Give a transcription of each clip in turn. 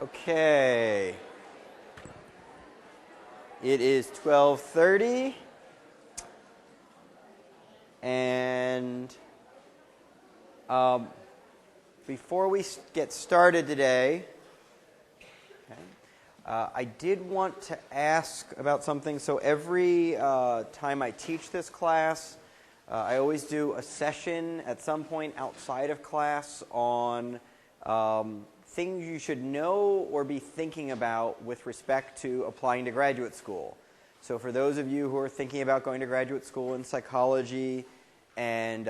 Okay. It is 12:30, and before we get started today, I did want to ask about something. So every time I teach this class, I always do a session at some point outside of class on things you should know or be thinking about with respect to applying to graduate school. So for those of you who are thinking about going to graduate school in psychology, and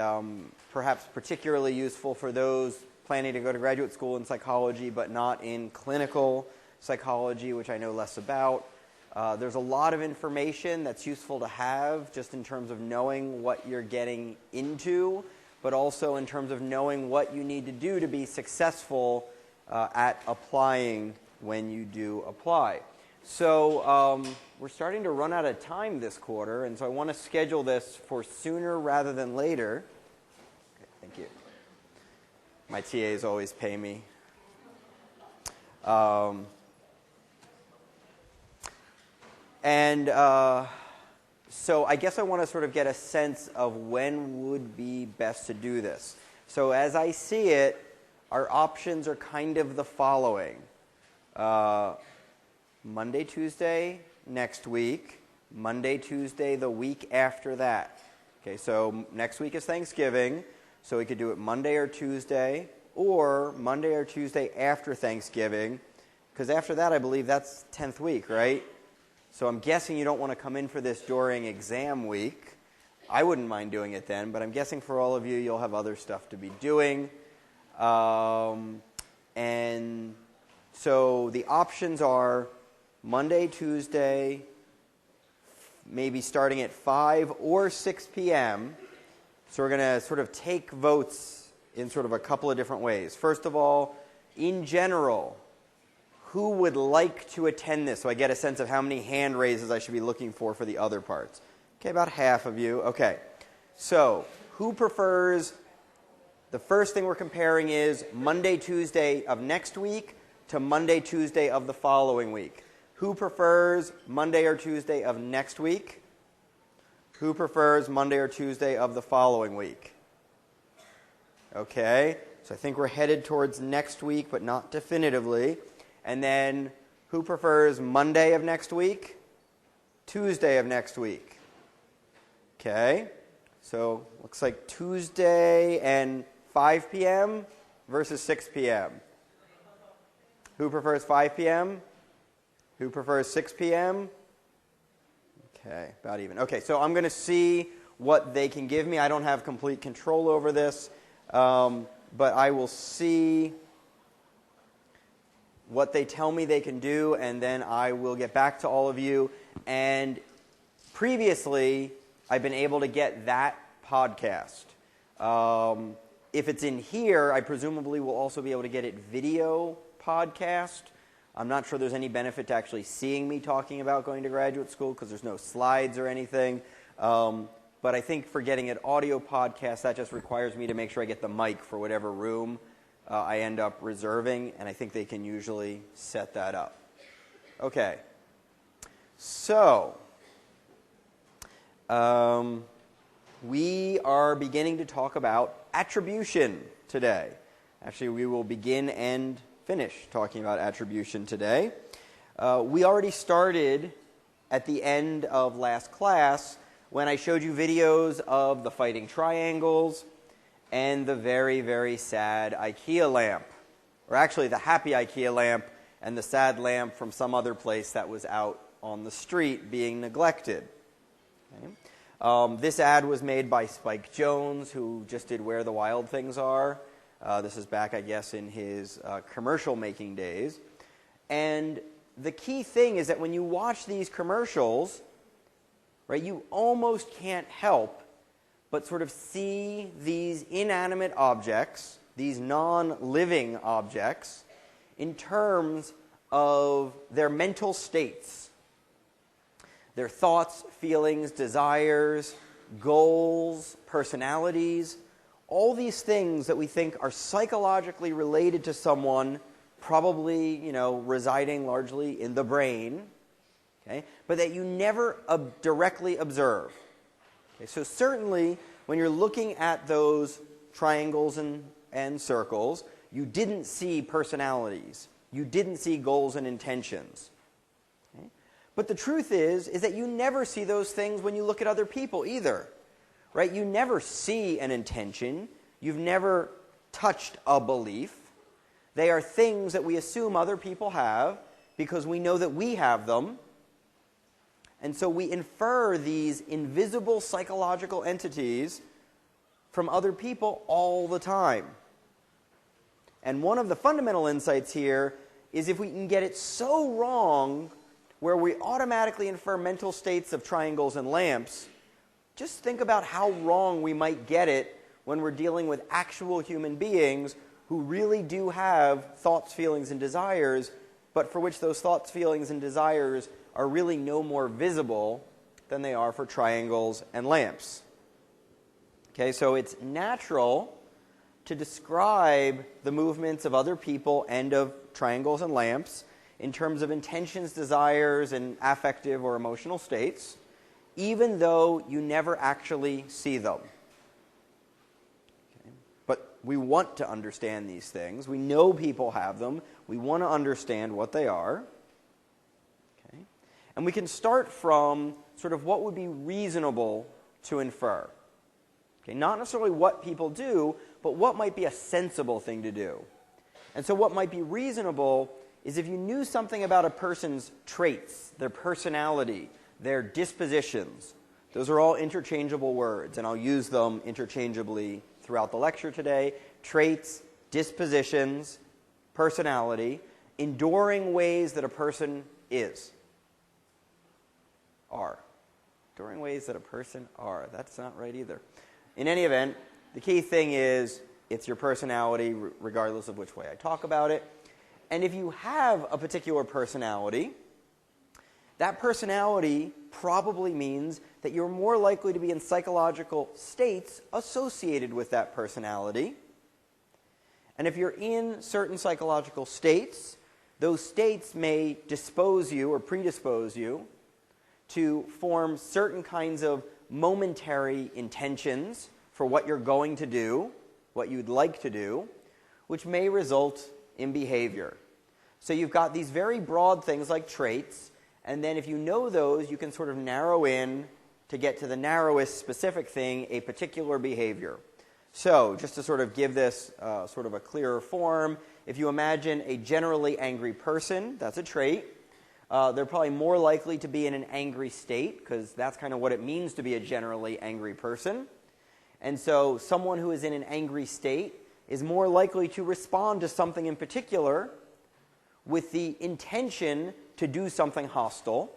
perhaps particularly useful for those planning to go to graduate school in psychology but not in clinical psychology, which I know less about, there's a lot of information that's useful to have just in terms of knowing what you're getting into, but also in terms of knowing what you need to do to be successful at applying when you do apply. So we're starting to run out of time this quarter, and so I want to schedule this for sooner rather than later. Okay, thank you. My TAs always pay me. So I guess I want to sort of get a sense of when would be best to do this. So as I see it, our options are kind of the following. Monday, Tuesday, next week. Monday, Tuesday, the week after that. Okay, so next week is Thanksgiving, so we could do it Monday or Tuesday, or Monday or Tuesday after Thanksgiving, because after that I believe that's 10th week, right? So I'm guessing you don't want to come in for this during exam week. I wouldn't mind doing it then, but I'm guessing for all of you, you'll have other stuff to be doing. And so the options are Monday, Tuesday, maybe starting at 5 or 6 p.m. So we're going to sort of take votes in sort of a couple of different ways. First of all, in general, who would like to attend this? So I get a sense of how many hand raises I should be looking for the other parts. Okay, about half of you. Okay. So who prefers, the first thing we're comparing is Monday, Tuesday of next week to Monday, Tuesday of the following week. Who prefers Monday or Tuesday of next week? Who prefers Monday or Tuesday of the following week? Okay, so I think we're headed towards next week, but not definitively. And then, who prefers Monday of next week? Tuesday of next week. Okay, so looks like Tuesday and 5 p.m. versus 6 p.m. Who prefers 5 p.m.? Who prefers 6 p.m.? Okay, about even. Okay, so I'm going to see what they can give me. I don't have complete control over this, but I will see what they tell me they can do, and then I will get back to all of you. And previously, I've been able to get that podcast. If it's in here, I presumably will also be able to get it video podcast. I'm not sure there's any benefit to actually seeing me talking about going to graduate school because there's no slides or anything. But I think for getting an audio podcast, that just requires me to make sure I get the mic for whatever room I end up reserving, and I think they can usually set that up. Okay. So, we are beginning to talk about attribution today. Actually, we will begin and finish talking about attribution today. We already started at the end of last class when I showed you videos of the fighting triangles and the very, very sad IKEA lamp. Or actually the happy IKEA lamp and the sad lamp from some other place that was out on the street being neglected. Okay. This ad was made by Spike Jonze, who just did Where the Wild Things Are. This is back, I guess, in his commercial making days. And the key thing is that when you watch these commercials, right, you almost can't help but sort of see these inanimate objects, these non-living objects, in terms of their mental states, their thoughts, feelings, desires, goals, personalities, all these things that we think are psychologically related to someone probably, residing largely in the brain, okay, but that you never directly observe. Okay, so certainly, when you're looking at those triangles and circles, you didn't see personalities. You didn't see goals and intentions. Okay? But the truth is that you never see those things when you look at other people either. Right? You never see an intention. You've never touched a belief. They are things that we assume other people have because we know that we have them. And so we infer these invisible psychological entities from other people all the time. And one of the fundamental insights here is if we can get it so wrong where we automatically infer mental states of triangles and lamps, just think about how wrong we might get it when we're dealing with actual human beings who really do have thoughts, feelings, and desires, but for which those thoughts, feelings, and desires are really no more visible than they are for triangles and lamps. Okay, so it's natural to describe the movements of other people and of triangles and lamps in terms of intentions, desires, and affective or emotional states, even though you never actually see them. Okay? But we want to understand these things. We know people have them. We want to understand what they are. Okay? And we can start from sort of what would be reasonable to infer. Okay? Not necessarily what people do, but what might be a sensible thing to do. And so what might be reasonable is if you knew something about a person's traits, their personality, their dispositions. Those are all interchangeable words, and I'll use them interchangeably throughout the lecture today. Traits, dispositions, personality, enduring ways that a person are. Enduring ways that a person are. That's not right either. In any event, the key thing is it's your personality regardless of which way I talk about it. And if you have a particular personality, that personality probably means that you're more likely to be in psychological states associated with that personality. And if you're in certain psychological states, those states may dispose you or predispose you to form certain kinds of momentary intentions for what you're going to do, what you'd like to do, which may result in behavior. So you've got these very broad things like traits, and then if you know those, you can sort of narrow in to get to the narrowest specific thing, a particular behavior. So just to sort of give this sort of a clearer form, if you imagine a generally angry person, that's a trait. They're probably more likely to be in an angry state because that's kind of what it means to be a generally angry person. And so someone who is in an angry state is more likely to respond to something in particular with the intention to do something hostile,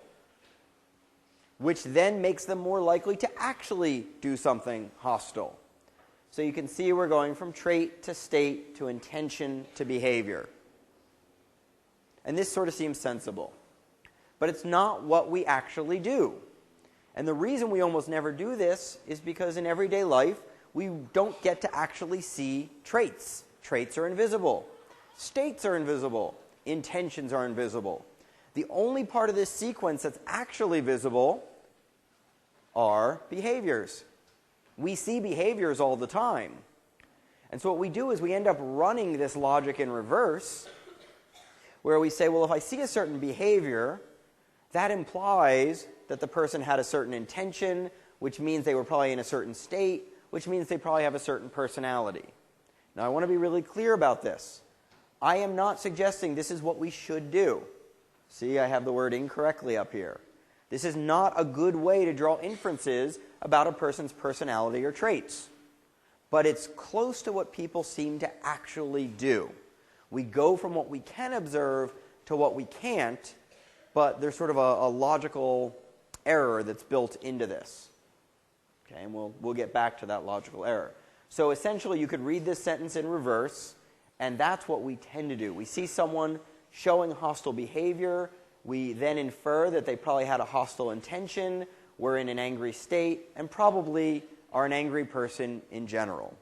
which then makes them more likely to actually do something hostile. So you can see we're going from trait to state to intention to behavior. And this sort of seems sensible. But it's not what we actually do. And the reason we almost never do this is because in everyday life, we don't get to actually see traits. Traits are invisible. States are invisible. Intentions are invisible. The only part of this sequence that's actually visible are behaviors. We see behaviors all the time. And so what we do is we end up running this logic in reverse, where we say, well, if I see a certain behavior, that implies that the person had a certain intention, which means they were probably in a certain state, which means they probably have a certain personality. Now, I want to be really clear about this. I am not suggesting this is what we should do. See, I have the word incorrectly up here. This is not a good way to draw inferences about a person's personality or traits. But it's close to what people seem to actually do. We go from what we can observe to what we can't, but there's sort of a logical error that's built into this. Okay, and we'll get back to that logical error. So essentially, you could read this sentence in reverse, and that's what we tend to do. We see someone showing hostile behavior. We then infer that they probably had a hostile intention, were in an angry state, and probably are an angry person in general.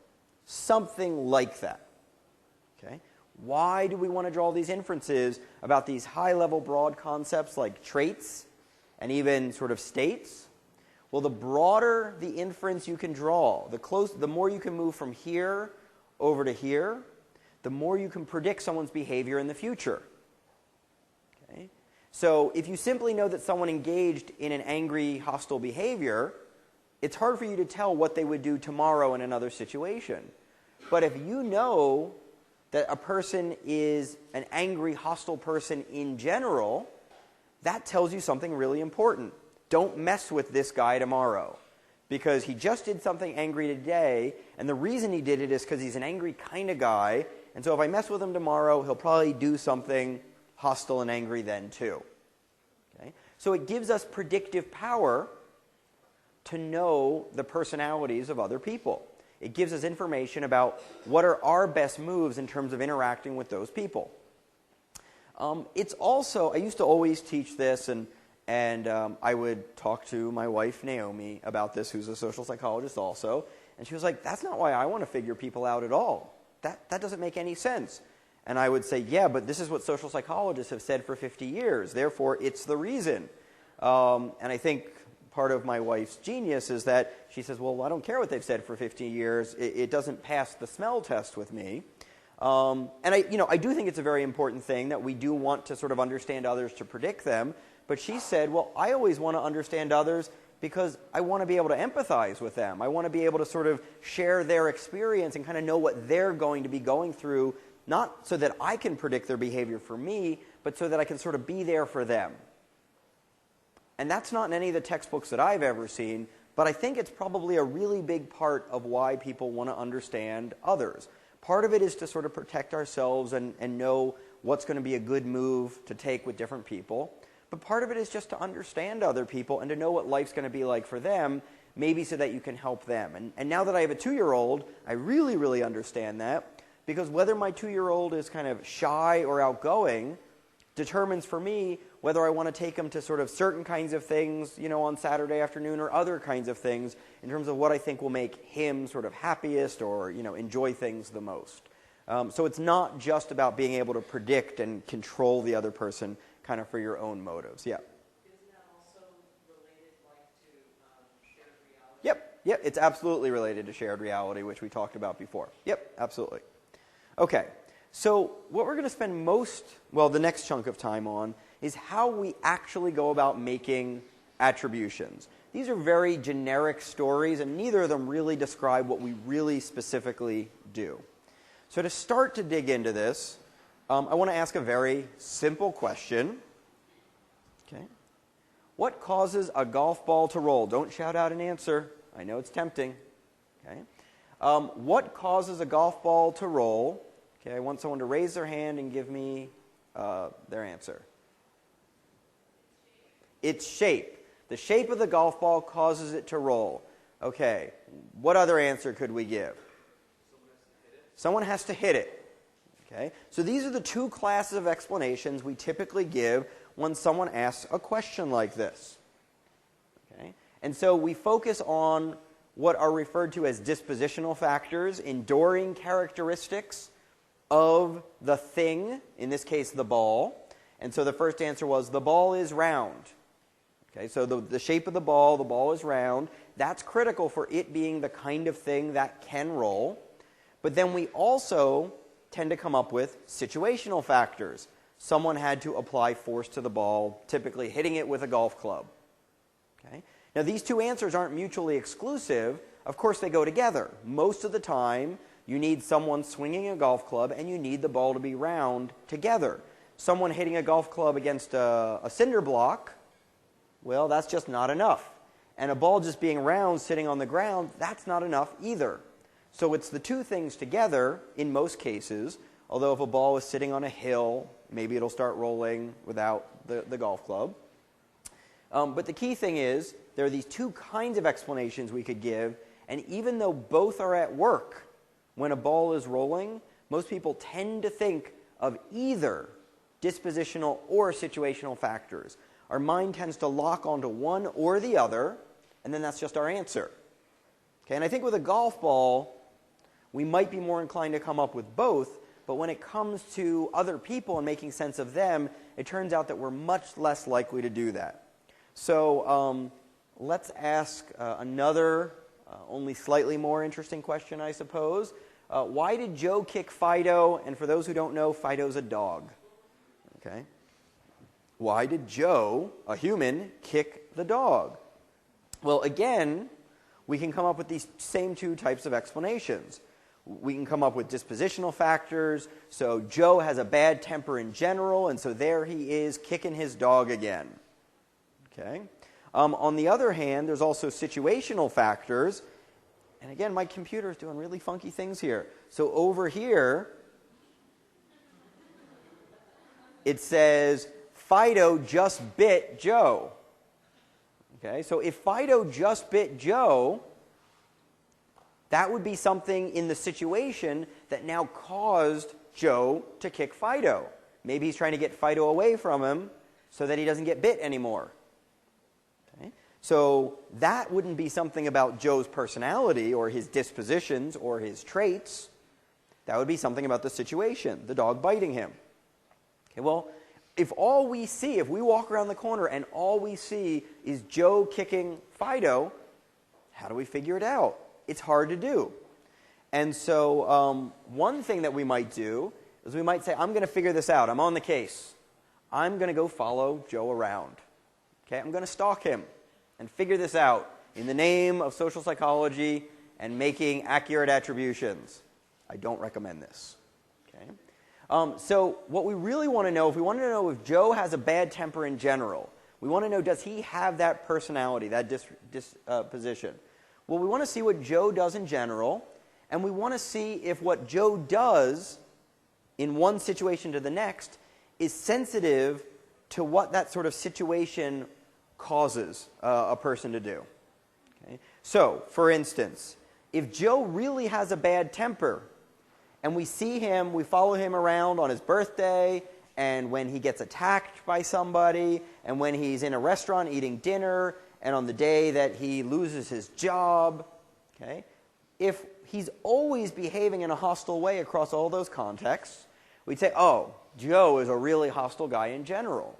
Something like that. Okay? Why do we want to draw these inferences about these high-level broad concepts like traits and even sort of states? Well, the broader the inference you can draw, the more you can move from here over to here, the more you can predict someone's behavior in the future. Okay? So if you simply know that someone engaged in an angry, hostile behavior, it's hard for you to tell what they would do tomorrow in another situation. But if you know that a person is an angry, hostile person in general, that tells you something really important. Don't mess with this guy tomorrow, because he just did something angry today, and the reason he did it is because he's an angry kind of guy, and so if I mess with him tomorrow, he'll probably do something hostile and angry then too. Okay? So it gives us predictive power to know the personalities of other people. It gives us information about what are our best moves in terms of interacting with those people. It's also, I used to always teach this, and I would talk to my wife, Naomi, about this, who's a social psychologist also, and she was like, that's not why I want to figure people out at all. That doesn't make any sense. And I would say, yeah, but this is what social psychologists have said for 50 years, therefore it's the reason. And I think part of my wife's genius is that she says, well, I don't care what they've said for 50 years. It doesn't pass the smell test with me. And I do think it's a very important thing that we do want to sort of understand others to predict them. But she said, well, I always want to understand others because I want to be able to empathize with them. I want to be able to sort of share their experience and kind of know what they're going to be going through, not so that I can predict their behavior for me, but so that I can sort of be there for them. And that's not in any of the textbooks that I've ever seen, but I think it's probably a really big part of why people want to understand others. Part of it is to sort of protect ourselves and know what's going to be a good move to take with different people. But part of it is just to understand other people and to know what life's going to be like for them, maybe so that you can help them. And now that I have a 2-year-old, I really, really understand that, because whether my 2-year-old is kind of shy or outgoing determines for me whether I want to take him to sort of certain kinds of things, on Saturday afternoon, or other kinds of things in terms of what I think will make him sort of happiest or, enjoy things the most. So it's not just about being able to predict and control the other person kind of for your own motives. Yeah. Isn't that also related to shared reality? Yep, it's absolutely related to shared reality, which we talked about before. Yep, absolutely. Okay, so what we're going to spend the next chunk of time on is how we actually go about making attributions. These are very generic stories, and neither of them really describe what we really specifically do. So to start to dig into this, I want to ask a very simple question. Okay. What causes a golf ball to roll? Don't shout out an answer. I know it's tempting. Okay. What causes a golf ball to roll? Okay, I want someone to raise their hand and give me their answer. Its shape. The shape of the golf ball causes it to roll. Okay, what other answer could we give? Someone has to hit it. Okay, so these are the two classes of explanations we typically give when someone asks a question like this. Okay, and so we focus on what are referred to as dispositional factors, enduring characteristics of the thing, in this case the ball. And so the first answer was the ball is round. Okay, so the shape of the ball is round. That's critical for it being the kind of thing that can roll. But then we also tend to come up with situational factors. Someone had to apply force to the ball, typically hitting it with a golf club. Okay? Now these two answers aren't mutually exclusive. Of course they go together. Most of the time you need someone swinging a golf club and you need the ball to be round together. Someone hitting a golf club against a cinder block, well, that's just not enough. And a ball just being round sitting on the ground, that's not enough either. So it's the two things together in most cases, although if a ball is sitting on a hill, maybe it'll start rolling without the golf club. But the key thing is, there are these two kinds of explanations we could give, and even though both are at work when a ball is rolling, most people tend to think of either dispositional or situational factors. Our mind tends to lock onto one or the other, and then that's just our answer. Okay, and I think with a golf ball, we might be more inclined to come up with both, but when it comes to other people and making sense of them, it turns out that we're much less likely to do that. So let's ask another, only slightly more interesting question, I suppose. Why did Joe kick Fido? And for those who don't know, Fido's a dog. Okay. Why did Joe, a human, kick the dog? Well, again, we can come up with these same two types of explanations. We can come up with dispositional factors. So Joe has a bad temper in general, and so there he is kicking his dog again. Okay. On the other hand, there's also situational factors. And again, my computer is doing really funky things here. So over here, it says Fido just bit Joe. Okay, so if Fido just bit Joe, that would be something in the situation that now caused Joe to kick Fido. Maybe he's trying to get Fido away from him so that he doesn't get bit anymore. Okay? So that wouldn't be something about Joe's personality or his dispositions or his traits. That would be something about the situation, the dog biting him. Okay, well, if we walk around the corner and all we see is Joe kicking Fido, how do we figure it out? It's hard to do. And so one thing that we might do is we might say, I'm going to figure this out. I'm on the case. I'm going to go follow Joe around. Okay, I'm going to stalk him and figure this out in the name of social psychology and making accurate attributions. I don't recommend this. Okay. So what we really want to know, if we want to know if Joe has a bad temper in general, we want to know, does he have that personality, that disposition? Well, we want to see what Joe does in general, and we want to see if what Joe does in one situation to the next is sensitive to what that sort of situation causes a person to do. Okay? So, for instance, if Joe really has a bad temper, and we see him, we follow him around on his birthday, and when he gets attacked by somebody, and when he's in a restaurant eating dinner, and on the day that he loses his job, okay? If he's always behaving in a hostile way across all those contexts, we'd say, oh, Joe is a really hostile guy in general.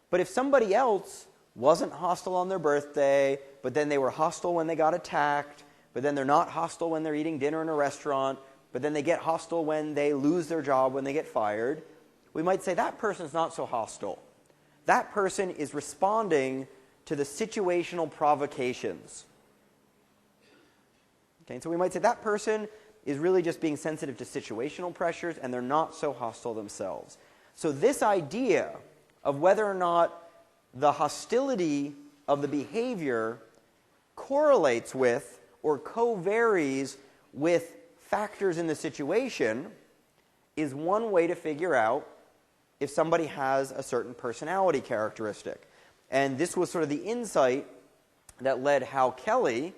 But if somebody else wasn't hostile on their birthday, but then they were hostile when they got attacked, but then they're not hostile when they're eating dinner in a restaurant, but then they get hostile when they lose their job, when they get fired, we might say that person's not so hostile. That person is responding to the situational provocations. Okay, so we might say that person is really just being sensitive to situational pressures, and they're not so hostile themselves. So this idea of whether or not the hostility of the behavior correlates with or co-varies with factors in the situation is one way to figure out if somebody has a certain personality characteristic. And this was sort of the insight that led Hal Kelly,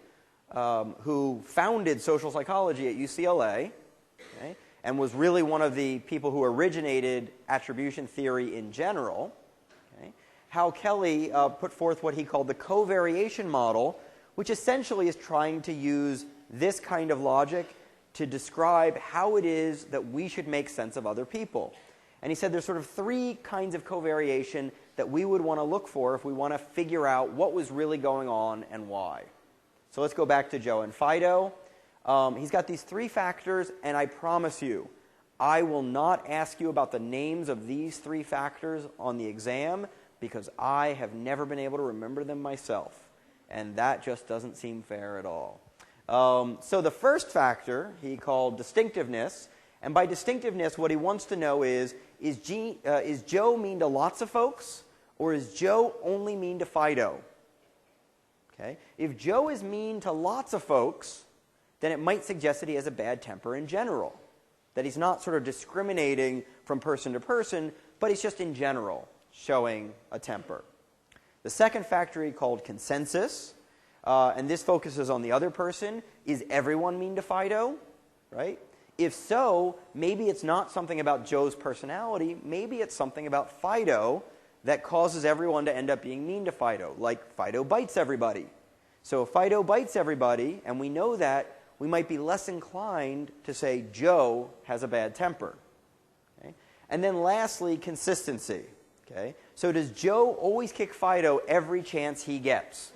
who founded social psychology at UCLA, okay, and was really one of the people who originated attribution theory in general. Okay. Hal Kelly put forth what he called the covariation model, which essentially is trying to use this kind of logic to describe how it is that we should make sense of other people. And he said there's sort of three kinds of covariation that we would want to look for if we want to figure out what was really going on and why. So let's go back to Joe and Fido. He's got these three factors, and I promise you, I will not ask you about the names of these three factors on the exam because I have never been able to remember them myself. And that just doesn't seem fair at all. So the first factor he called distinctiveness. And by distinctiveness, what he wants to know is Joe mean to lots of folks, or is Joe only mean to Fido? Okay? If Joe is mean to lots of folks, then it might suggest that he has a bad temper in general, that he's not sort of discriminating from person to person, but he's just in general showing a temper. The second factor he called consensus, and this focuses on the other person. Is everyone mean to Fido? Right? If so, maybe it's not something about Joe's personality. Maybe it's something about Fido that causes everyone to end up being mean to Fido, like Fido bites everybody. So if Fido bites everybody, and we know that, we might be less inclined to say Joe has a bad temper. And then lastly, consistency. Okay? So does Joe always kick Fido every chance he gets?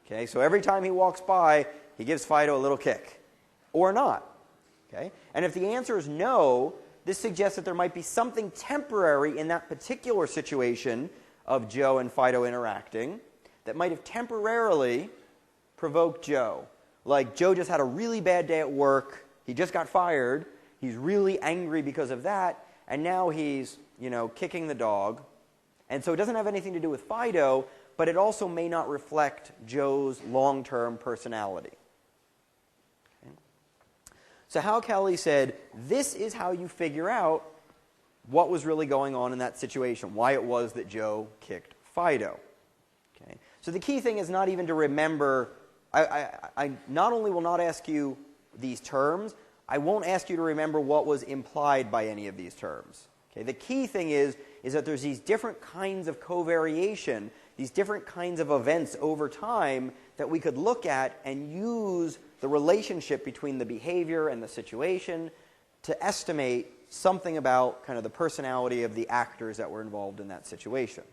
Okay? So every time he walks by, he gives Fido a little kick. Or not. Okay? And if the answer is no, this suggests that there might be something temporary in that particular situation of Joe and Fido interacting that might have temporarily provoked Joe. Like Joe just had a really bad day at work, he just got fired, he's really angry because of that, and now he's, kicking the dog. And so it doesn't have anything to do with Fido, but it also may not reflect Joe's long-term personality. Okay? So Hal Kelly said, this is how you figure out what was really going on in that situation, why it was that Joe kicked Fido. Okay? So the key thing is not even to remember, I not only will not ask you these terms, I won't ask you to remember what was implied by any of these terms. Okay? The key thing is that there's these different kinds of covariation, these different kinds of events over time that we could look at and use the relationship between the behavior and the situation to estimate something about kind of the personality of the actors that were involved in that situation.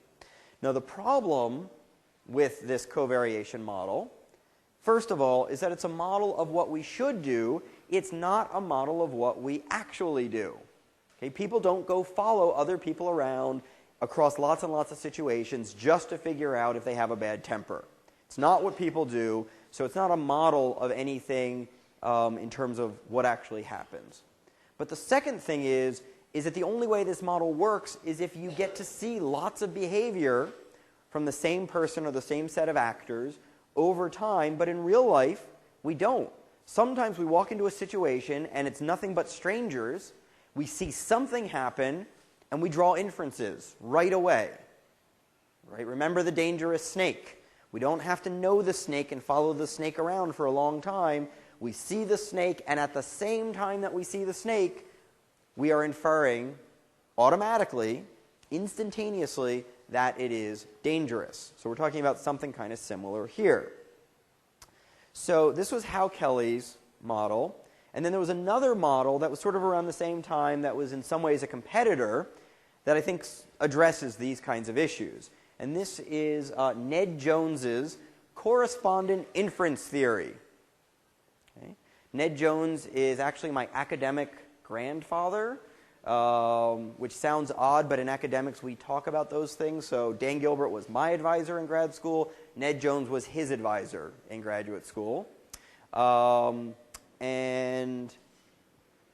Now, the problem with this covariation model, first of all, is that it's a model of what we should do. It's not a model of what we actually do. Okay? People don't go follow other people around across lots and lots of situations just to figure out if they have a bad temper. It's not what people do, so it's not a model of anything in terms of what actually happens. But the second thing is that the only way this model works is if you get to see lots of behavior from the same person or the same set of actors over time, but in real life, we don't. Sometimes we walk into a situation and it's nothing but strangers, we see something happen, and we draw inferences right away. Right? Remember the dangerous snake. We don't have to know the snake and follow the snake around for a long time. We see the snake, and at the same time that we see the snake, we are inferring automatically, instantaneously, that it is dangerous. So we're talking about something kind of similar here. So this was Hal Kelly's model. And then there was another model that was sort of around the same time that was in some ways a competitor that I think addresses these kinds of issues. And this is Ned Jones's correspondent inference theory. Okay? Ned Jones is actually my academic grandfather, which sounds odd, but in academics we talk about those things. So Dan Gilbert was my advisor in grad school. Ned Jones was his advisor in graduate school. And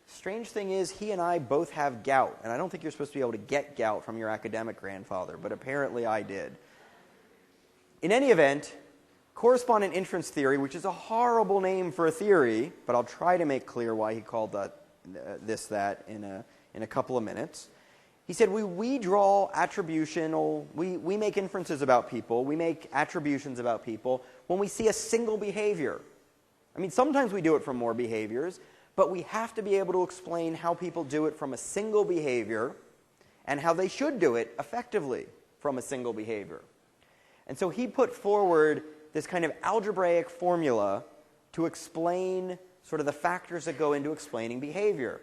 strange thing is, he and I both have gout. And I don't think you're supposed to be able to get gout from your academic grandfather, but apparently I did. In any event, correspondent inference theory, which is a horrible name for a theory, but I'll try to make clear why he called that in a couple of minutes. He said we draw attributional, we make inferences about people, we make attributions about people when we see a single behavior. I mean, sometimes we do it from more behaviors, but we have to be able to explain how people do it from a single behavior and how they should do it effectively from a single behavior. And so he put forward this kind of algebraic formula to explain sort of the factors that go into explaining behavior.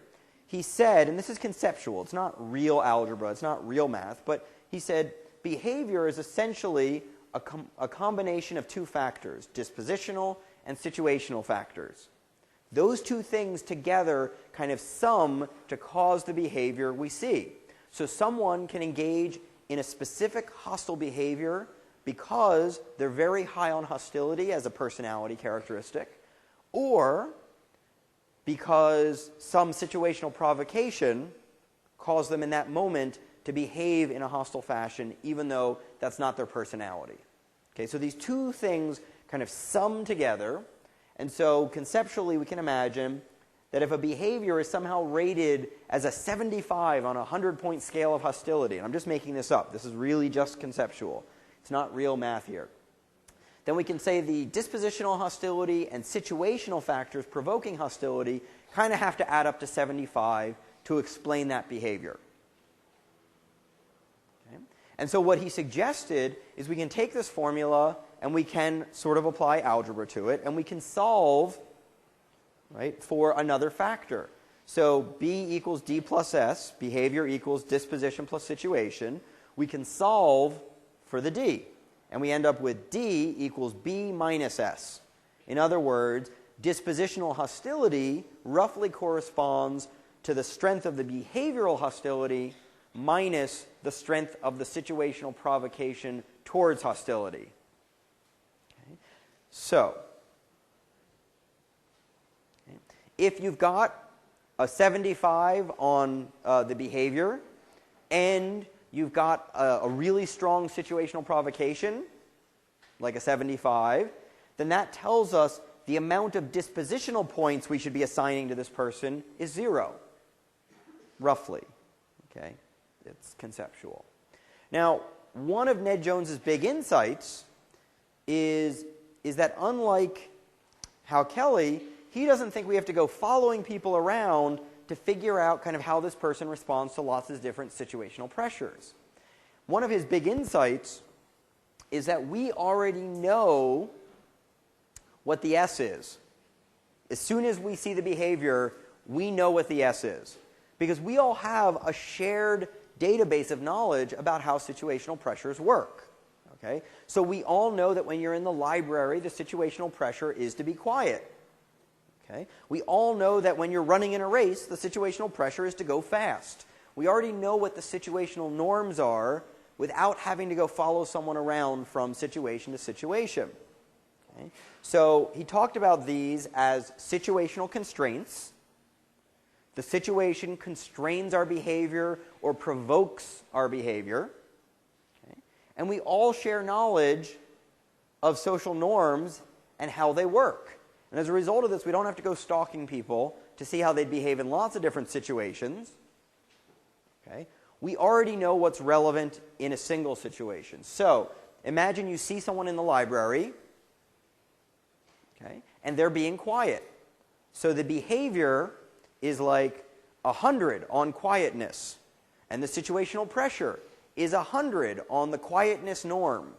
He said, and this is conceptual, it's not real algebra, it's not real math, but he said behavior is essentially a combination of two factors, dispositional and situational factors. Those two things together kind of sum to cause the behavior we see. So someone can engage in a specific hostile behavior because they're very high on hostility as a personality characteristic, or because some situational provocation caused them in that moment to behave in a hostile fashion, even though that's not their personality. Okay, so these two things kind of sum together, and so conceptually we can imagine that if a behavior is somehow rated as a 75 on a 100-point scale of hostility, and I'm just making this up, this is really just conceptual, it's not real math here, then we can say the dispositional hostility and situational factors provoking hostility kind of have to add up to 75 to explain that behavior. Okay? And so what he suggested is we can take this formula and we can sort of apply algebra to it, and we can solve, right, for another factor. So B equals D plus S, behavior equals disposition plus situation. We can solve for the D. And we end up with D equals B minus S. In other words, dispositional hostility roughly corresponds to the strength of the behavioral hostility minus the strength of the situational provocation towards hostility. Okay. So, if you've got a 75 on the behavior and you've got a really strong situational provocation, like a 75, then that tells us the amount of dispositional points we should be assigning to this person is 0, roughly. Okay? It's conceptual. Now, one of Ned Jones's big insights is that unlike Hal Kelly, he doesn't think we have to go following people around to figure out kind of how this person responds to lots of different situational pressures. One of his big insights is that we already know what the S is. As soon as we see the behavior, we know what the S is. Because we all have a shared database of knowledge about how situational pressures work. Okay? So we all know that when you're in the library, the situational pressure is to be quiet. Okay? We all know that when you're running in a race, the situational pressure is to go fast. We already know what the situational norms are without having to go follow someone around from situation to situation. Okay? So he talked about these as situational constraints. The situation constrains our behavior or provokes our behavior. Okay? And we all share knowledge of social norms and how they work. And as a result of this, we don't have to go stalking people to see how they behave in lots of different situations. Okay? We already know what's relevant in a single situation. So, imagine you see someone in the library, okay, and they're being quiet. So the behavior is like 100 on quietness, and the situational pressure is 100 on the quietness norm.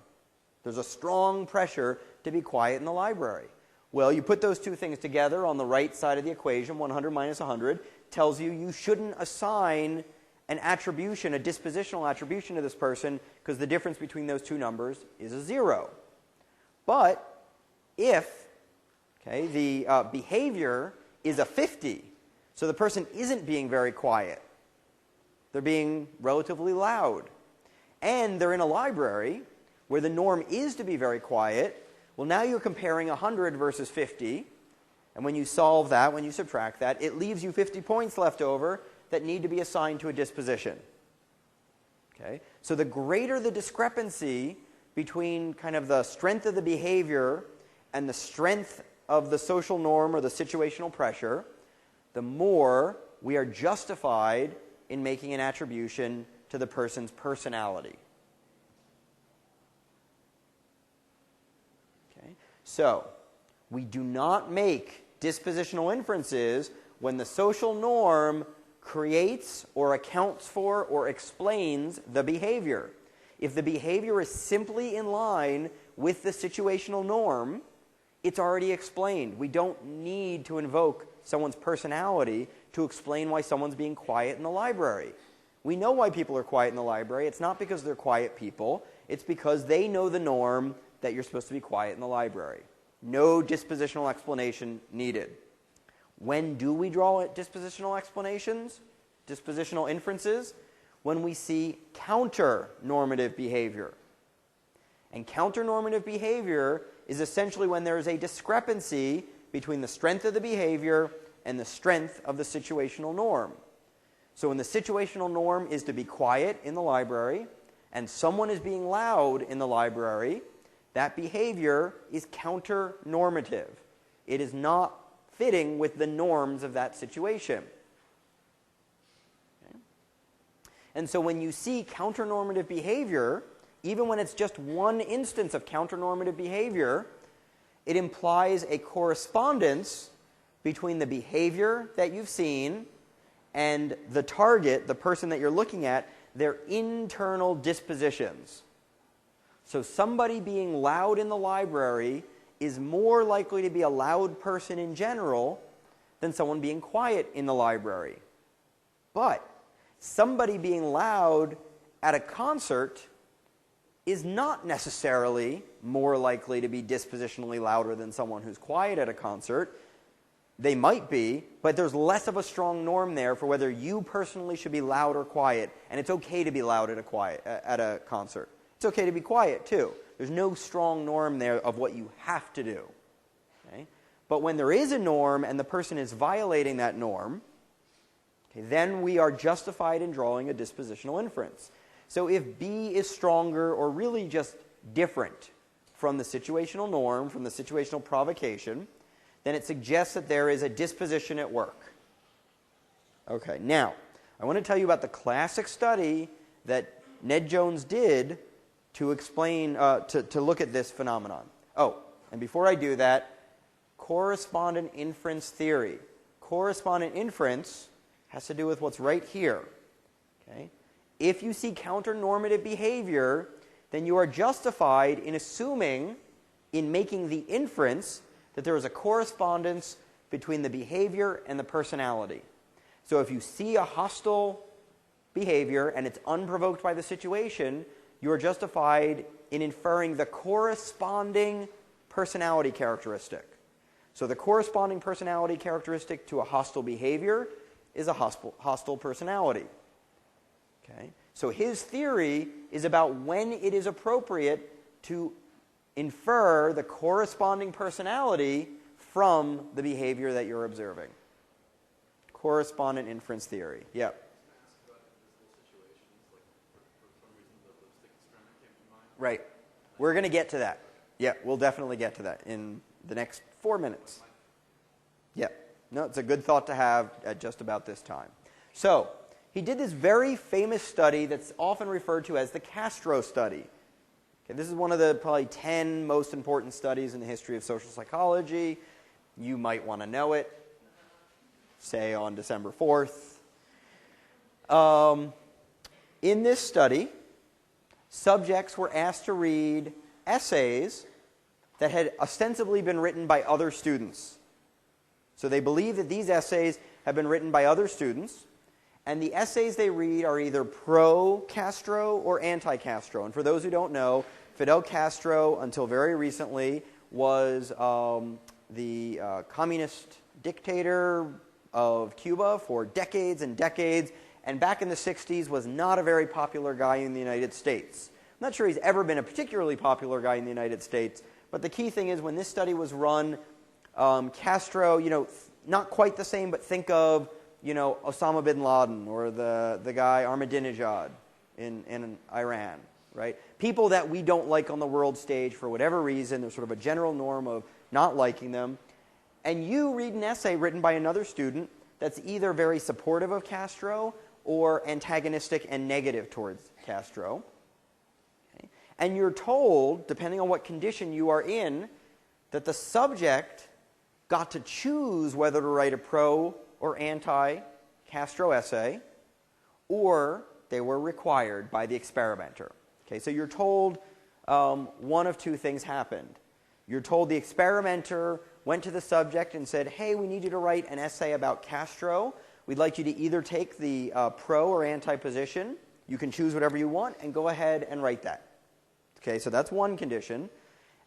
There's a strong pressure to be quiet in the library. Well, you put those two things together on the right side of the equation, 100 minus 100, tells you shouldn't assign an attribution, a dispositional attribution to this person, because the difference between those two numbers is a 0. But if the behavior is a 50, so the person isn't being very quiet, they're being relatively loud, and they're in a library where the norm is to be very quiet, well, now you're comparing 100 versus 50, and when you solve that, when you subtract that, it leaves you 50 points left over that need to be assigned to a disposition. Okay? So the greater the discrepancy between kind of the strength of the behavior and the strength of the social norm or the situational pressure, the more we are justified in making an attribution to the person's personality. Okay? So, we do not make dispositional inferences when the social norm creates or accounts for or explains the behavior. If the behavior is simply in line with the situational norm, it's already explained. We don't need to invoke someone's personality to explain why someone's being quiet in the library. We know why people are quiet in the library. It's not because they're quiet people. It's because they know the norm that you're supposed to be quiet in the library. No dispositional explanation needed. When do we draw dispositional explanations, dispositional inferences? When we see counter-normative behavior. And counter-normative behavior is essentially when there is a discrepancy between the strength of the behavior and the strength of the situational norm. So when the situational norm is to be quiet in the library and someone is being loud in the library, that behavior is counter-normative. It is not fitting with the norms of that situation. Okay? And so when you see counter-normative behavior, even when it's just one instance of counter-normative behavior, it implies a correspondence between the behavior that you've seen and the target, the person that you're looking at, their internal dispositions. So somebody being loud in the library is more likely to be a loud person in general than someone being quiet in the library. But somebody being loud at a concert is not necessarily more likely to be dispositionally louder than someone who's quiet at a concert. They might be, but there's less of a strong norm there for whether you personally should be loud or quiet, and it's okay to be loud at a concert. It's okay to be quiet too. There's no strong norm there of what you have to do. Okay? But when there is a norm and the person is violating that norm, okay, then we are justified in drawing a dispositional inference. So if B is stronger or really just different from the situational norm, from the situational provocation, then it suggests that there is a disposition at work. Okay, now, I want to tell you about the classic study that Ned Jones did to explain, to look at this phenomenon. Oh, and before I do that, correspondent inference theory. Correspondent inference has to do with what's right here. Okay? If you see counter-normative behavior, then you are justified in assuming, in making the inference, that there is a correspondence between the behavior and the personality. So if you see a hostile behavior and it's unprovoked by the situation, you are justified in inferring the corresponding personality characteristic. So the corresponding personality characteristic to a hostile behavior is a hostile personality. Okay? So his theory is about when it is appropriate to infer the corresponding personality from the behavior that you're observing. Correspondent inference theory. Yep. Right. We're going to get to that. Yeah, we'll definitely get to that in the next 4 minutes. Yeah. No, it's a good thought to have at just about this time. So, he did this very famous study that's often referred to as the Castro study. Okay, this is one of the probably 10 most important studies in the history of social psychology. You might want to know it, say on December 4th. In this study, subjects were asked to read essays that had ostensibly been written by other students. So they believe that these essays have been written by other students, and the essays they read are either pro-Castro or anti-Castro. And for those who don't know, Fidel Castro, until very recently, was the communist dictator of Cuba for decades and decades, and back in the 60s was not a very popular guy in the United States. I'm not sure he's ever been a particularly popular guy in the United States, but the key thing is when this study was run, Castro, not quite the same, but think of, Osama bin Laden or the guy Ahmadinejad in Iran, right? People that we don't like on the world stage for whatever reason. There's sort of a general norm of not liking them. And you read an essay written by another student that's either very supportive of Castro or antagonistic and negative towards Castro. Okay? And you're told, depending on what condition you are in, that the subject got to choose whether to write a pro or anti-Castro essay, or they were required by the experimenter. Okay, so you're told one of two things happened. You're told the experimenter went to the subject and said, hey, we need you to write an essay about Castro. We'd like you to either take the pro or anti position. You can choose whatever you want and go ahead and write that. Okay, so that's one condition.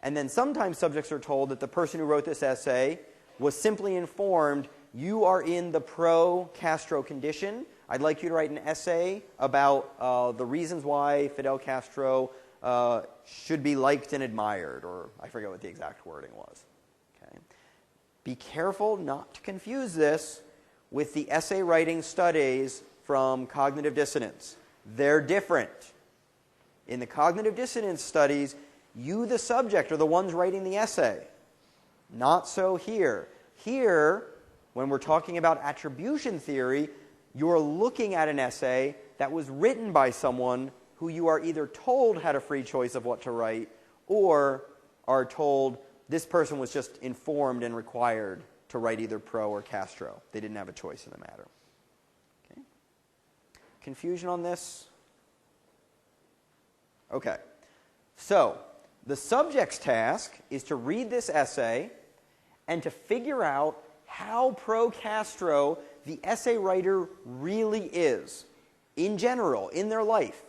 And then sometimes subjects are told that the person who wrote this essay was simply informed, you are in the pro-Castro condition. I'd like you to write an essay about the reasons why Fidel Castro should be liked and admired, or I forget what the exact wording was. Okay. Be careful not to confuse this with the essay writing studies from cognitive dissonance. They're different. In the cognitive dissonance studies, you, the subject, are the ones writing the essay. Not so here. Here, when we're talking about attribution theory, you're looking at an essay that was written by someone who you are either told had a free choice of what to write, or are told this person was just informed and required to write either pro or Castro. They didn't have a choice in the matter. Okay. Confusion on this? Okay. So, the subject's task is to read this essay and to figure out how pro-Castro the essay writer really is, in general, in their life.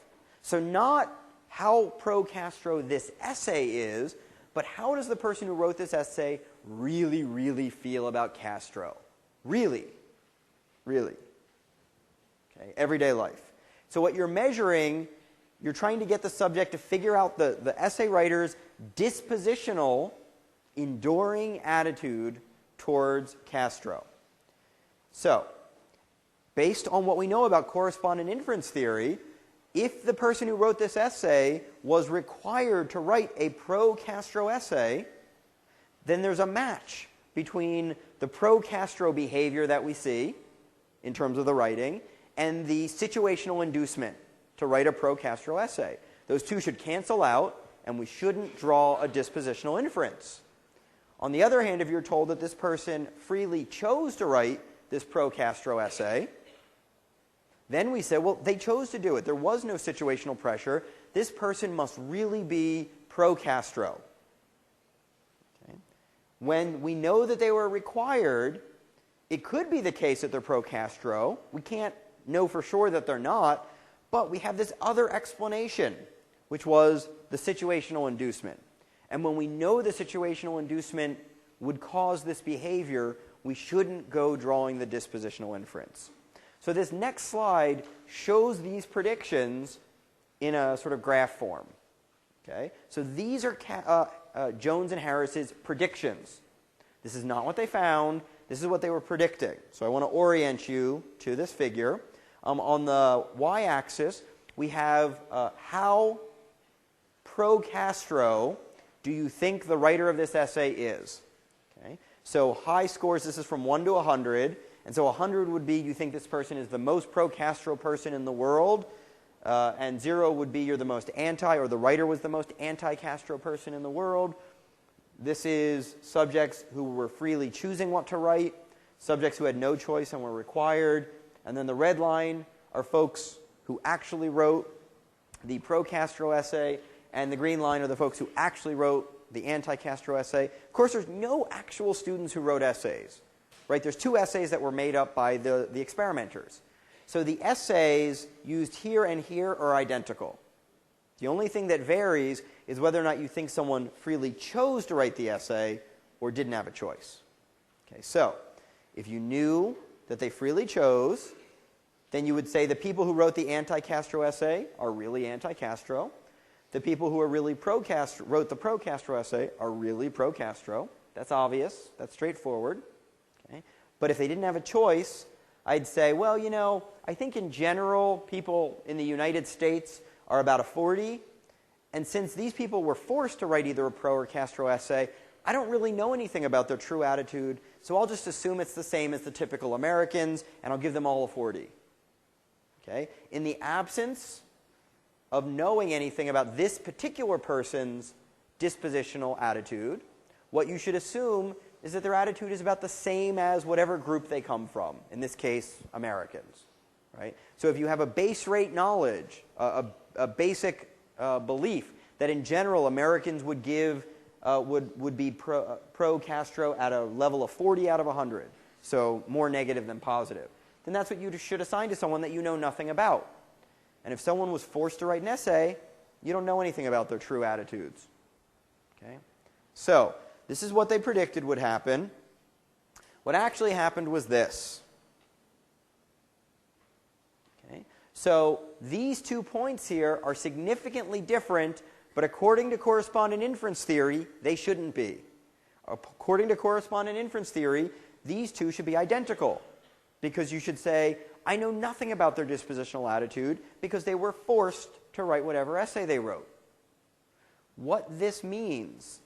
So not how pro-Castro this essay is, but how does the person who wrote this essay really, really feel about Castro? Really. Really. Okay, everyday life. So what you're measuring, you're trying to get the subject to figure out the essay writer's dispositional, enduring attitude towards Castro. So, based on what we know about correspondent inference theory, if the person who wrote this essay was required to write a pro-Castro essay, then there's a match between the pro-Castro behavior that we see in terms of the writing and the situational inducement to write a pro-Castro essay. Those two should cancel out, and we shouldn't draw a dispositional inference. On the other hand, if you're told that this person freely chose to write this pro-Castro essay, then we say, well, they chose to do it. There was no situational pressure. This person must really be pro-Castro. Okay. When we know that they were required, it could be the case that they're pro-Castro. We can't know for sure that they're not, but we have this other explanation, which was the situational inducement. And when we know the situational inducement would cause this behavior, we shouldn't go drawing the dispositional inference. So this next slide shows these predictions in a sort of graph form. Okay? So these are Jones and Harris's predictions. This is not what they found. This is what they were predicting. So I want to orient you to this figure. On the y-axis, we have how pro-Castro do you think the writer of this essay is? Okay? So high scores, this is from 1 to 100. And so 100 would be you think this person is the most pro-Castro person in the world. And 0 would be you're the most anti, or the writer was the most anti-Castro person in the world. This is subjects who were freely choosing what to write, subjects who had no choice and were required. And then the red line are folks who actually wrote the pro-Castro essay, and the green line are the folks who actually wrote the anti-Castro essay. Of course, there's no actual students who wrote essays. Right? There's 2 essays that were made up by the experimenters. So the essays used here and here are identical. The only thing that varies is whether or not you think someone freely chose to write the essay or didn't have a choice. Okay, so if you knew that they freely chose, then you would say the people who wrote the anti-Castro essay are really anti-Castro. The people who are really pro-Castro, wrote the pro-Castro essay are really pro-Castro. That's obvious. That's straightforward. Okay? But if they didn't have a choice, I'd say, well, you know, I think in general people in the United States are about a 40. And since these people were forced to write either a pro or Castro essay, I don't really know anything about their true attitude, so I'll just assume it's the same as the typical Americans, and I'll give them all a 40. Okay? In the absence of knowing anything about this particular person's dispositional attitude, what you should assume is that their attitude is about the same as whatever group they come from, in this case, Americans. Right? So if you have a base rate knowledge, a basic belief that in general Americans would give would be pro-Castro at a level of 40 out of 100, so more negative than positive, then that's what you should assign to someone that you know nothing about. And if someone was forced to write an essay, you don't know anything about their true attitudes. Okay? So this is what they predicted would happen. What actually happened was this. Okay? So these 2 points here are significantly different, but according to correspondent inference theory, they shouldn't be. According to correspondent inference theory, these 2 should be identical, because you should say, I know nothing about their dispositional attitude because they were forced to write whatever essay they wrote. What this means,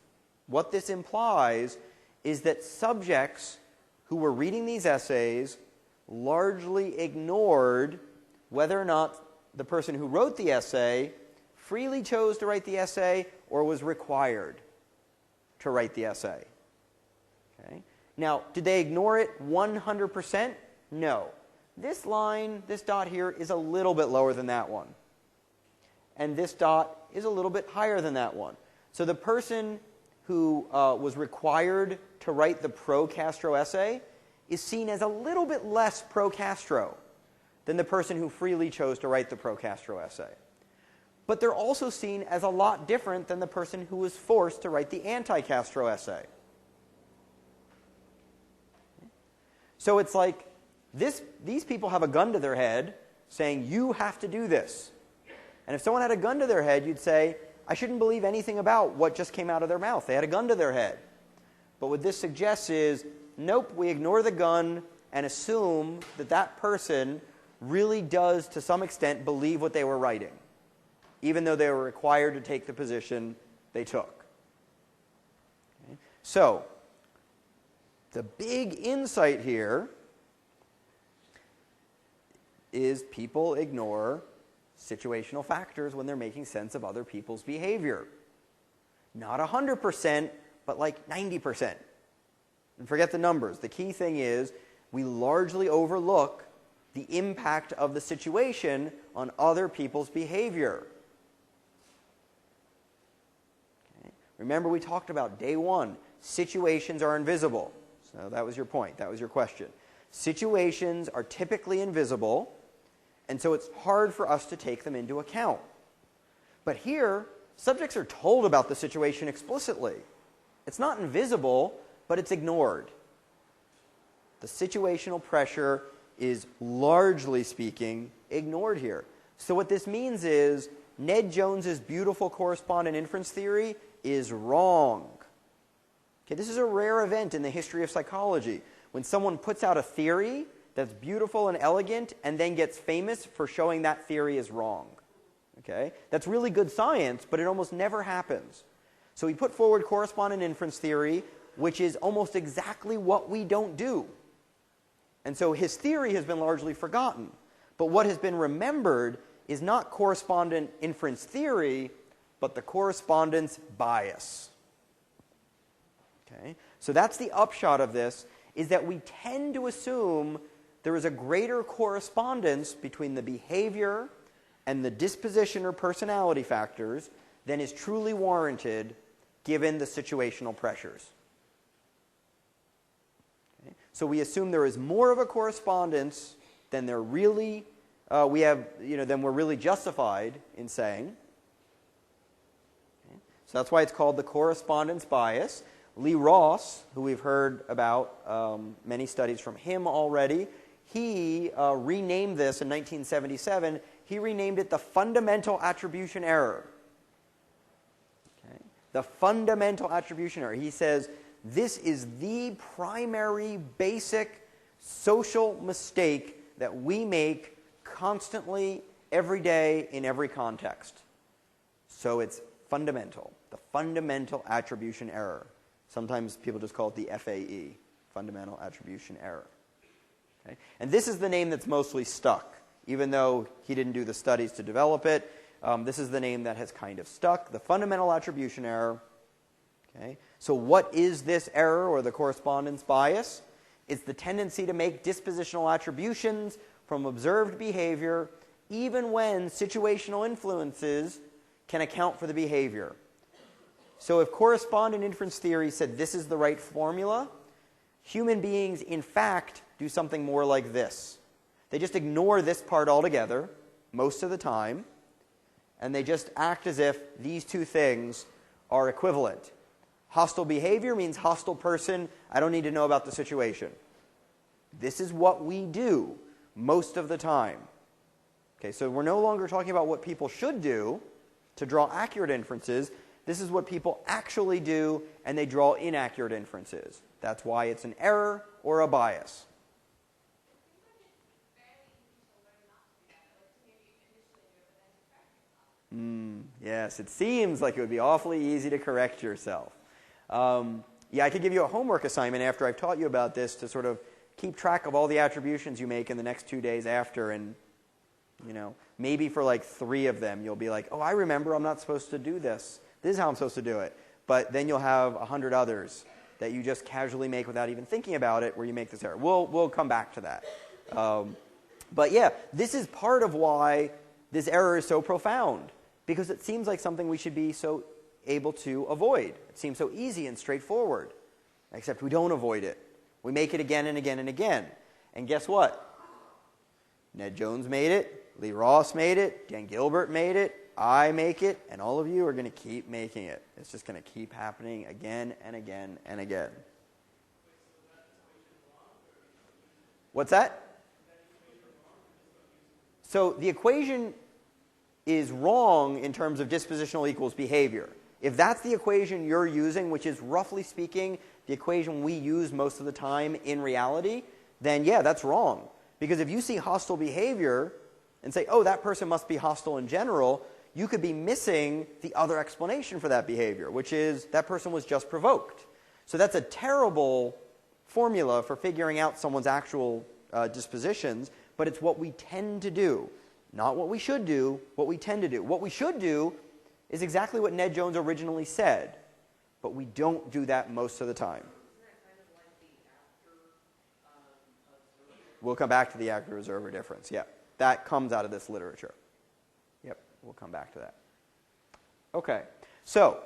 what this implies, is that subjects who were reading these essays largely ignored whether or not the person who wrote the essay freely chose to write the essay or was required to write the essay. Okay? Now, did they ignore it 100%? No. This line, this dot here, is a little bit lower than that one. And this dot is a little bit higher than that one. So the person who was required to write the pro-Castro essay is seen as a little bit less pro-Castro than the person who freely chose to write the pro-Castro essay. But they're also seen as a lot different than the person who was forced to write the anti-Castro essay. So it's like these people have a gun to their head saying, you have to do this. And if someone had a gun to their head, you'd say, I shouldn't believe anything about what just came out of their mouth. They had a gun to their head. But what this suggests is, nope, we ignore the gun and assume that that person really does, to some extent, believe what they were writing, even though they were required to take the position they took. Okay? So, the big insight here is people ignore situational factors when they're making sense of other people's behavior. Not 100%, but like 90%. And forget the numbers. The key thing is we largely overlook the impact of the situation on other people's behavior. Okay. Remember, we talked about day one. Situations are invisible. So that was your point. That was your question. Situations are typically invisible, and so it's hard for us to take them into account. But here, subjects are told about the situation explicitly. It's not invisible, but it's ignored. The situational pressure is, largely speaking, ignored here. So what this means is Ned Jones's beautiful correspondent inference theory is wrong. Okay, this is a rare event in the history of psychology, when someone puts out a theory that's beautiful and elegant and then gets famous for showing that theory is wrong. Okay? That's really good science, but it almost never happens. So he put forward correspondent inference theory, which is almost exactly what we don't do. And so his theory has been largely forgotten. But what has been remembered is not correspondent inference theory, but the correspondence bias. Okay? So that's the upshot of this, is that we tend to assume there is a greater correspondence between the behavior and the disposition or personality factors than is truly warranted given the situational pressures. Okay? So we assume there is more of a correspondence than there really than we're really justified in saying. Okay? So that's why it's called the correspondence bias. Lee Ross, who we've heard about many studies from him already, he renamed this in 1977. He renamed it the fundamental attribution error. Okay? The fundamental attribution error. He says this is the primary basic social mistake that we make constantly, every day, in every context. So it's fundamental, the fundamental attribution error. Sometimes people just call it the FAE, fundamental attribution error. Okay? And this is the name that's mostly stuck. Even though he didn't do the studies to develop it, this is the name that has kind of stuck, the fundamental attribution error. Okay? So what is this error, or the correspondence bias? It's the tendency to make dispositional attributions from observed behavior, even when situational influences can account for the behavior. So if correspondent inference theory said this is the right formula, human beings, in fact, do something more like this. They just ignore this part altogether, most of the time, and they just act as if these two things are equivalent. Hostile behavior means hostile person. I don't need to know about the situation. This is what we do most of the time. Okay, so we're no longer talking about what people should do to draw accurate inferences. This is what people actually do, and they draw inaccurate inferences. That's why it's an error or a bias. Yes, it seems like it would be awfully easy to correct yourself. I could give you a homework assignment after I've taught you about this to sort of keep track of all the attributions you make in the next 2 days after, and maybe for like 3 of them you'll be like, oh, I remember I'm not supposed to do this. This is how I'm supposed to do it. But then you'll have 100 others that you just casually make without even thinking about it, where you make this error. We'll come back to that. But yeah, this is part of why this error is so profound, because it seems like something we should be so able to avoid. It seems so easy and straightforward, except we don't avoid it. We make it again and again and again. And guess what? Ned Jones made it, Lee Ross made it, Dan Gilbert made it, I make it, and all of you are going to keep making it. It's just going to keep happening again and again and again. What's that? So the equation is wrong in terms of dispositional equals behavior. If that's the equation you're using, which is roughly speaking the equation we use most of the time in reality, then yeah, that's wrong. Because if you see hostile behavior and say, oh, that person must be hostile in general, you could be missing the other explanation for that behavior, which is that person was just provoked. So that's a terrible formula for figuring out someone's actual dispositions, but it's what we tend to do. Not what we should do, what we tend to do. What we should do is exactly what Ned Jones originally said, but we don't do that most of the time. Isn't that kind of like the actor-observer? We'll come back to the actor-observer difference, yeah. That comes out of this literature. Yep, we'll come back to that. Okay, so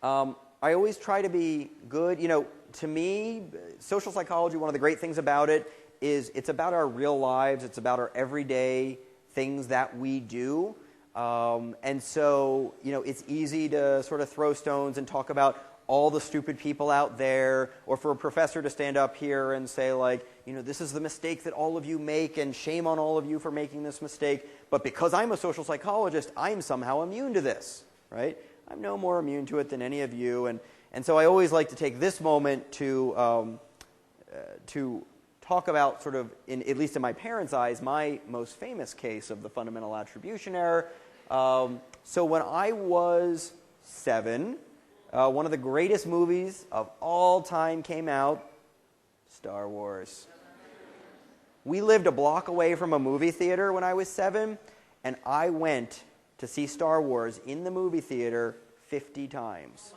I always try to be good. You know, to me, social psychology, one of the great things about it is it's about our real lives. It's about our everyday things that we do. And so, you know, it's easy to sort of throw stones and talk about all the stupid people out there, or for a professor to stand up here and say, like, you know, this is the mistake that all of you make, and shame on all of you for making this mistake. But because I'm a social psychologist, I'm somehow immune to this, right? I'm no more immune to it than any of you. And so I always like to take this moment to talk about sort of, at least in my parents' eyes, my most famous case of the fundamental attribution error. So when I was 7, one of the greatest movies of all time came out, Star Wars. We lived a block away from a movie theater when I was 7, and I went to see Star Wars in the movie theater 50 times.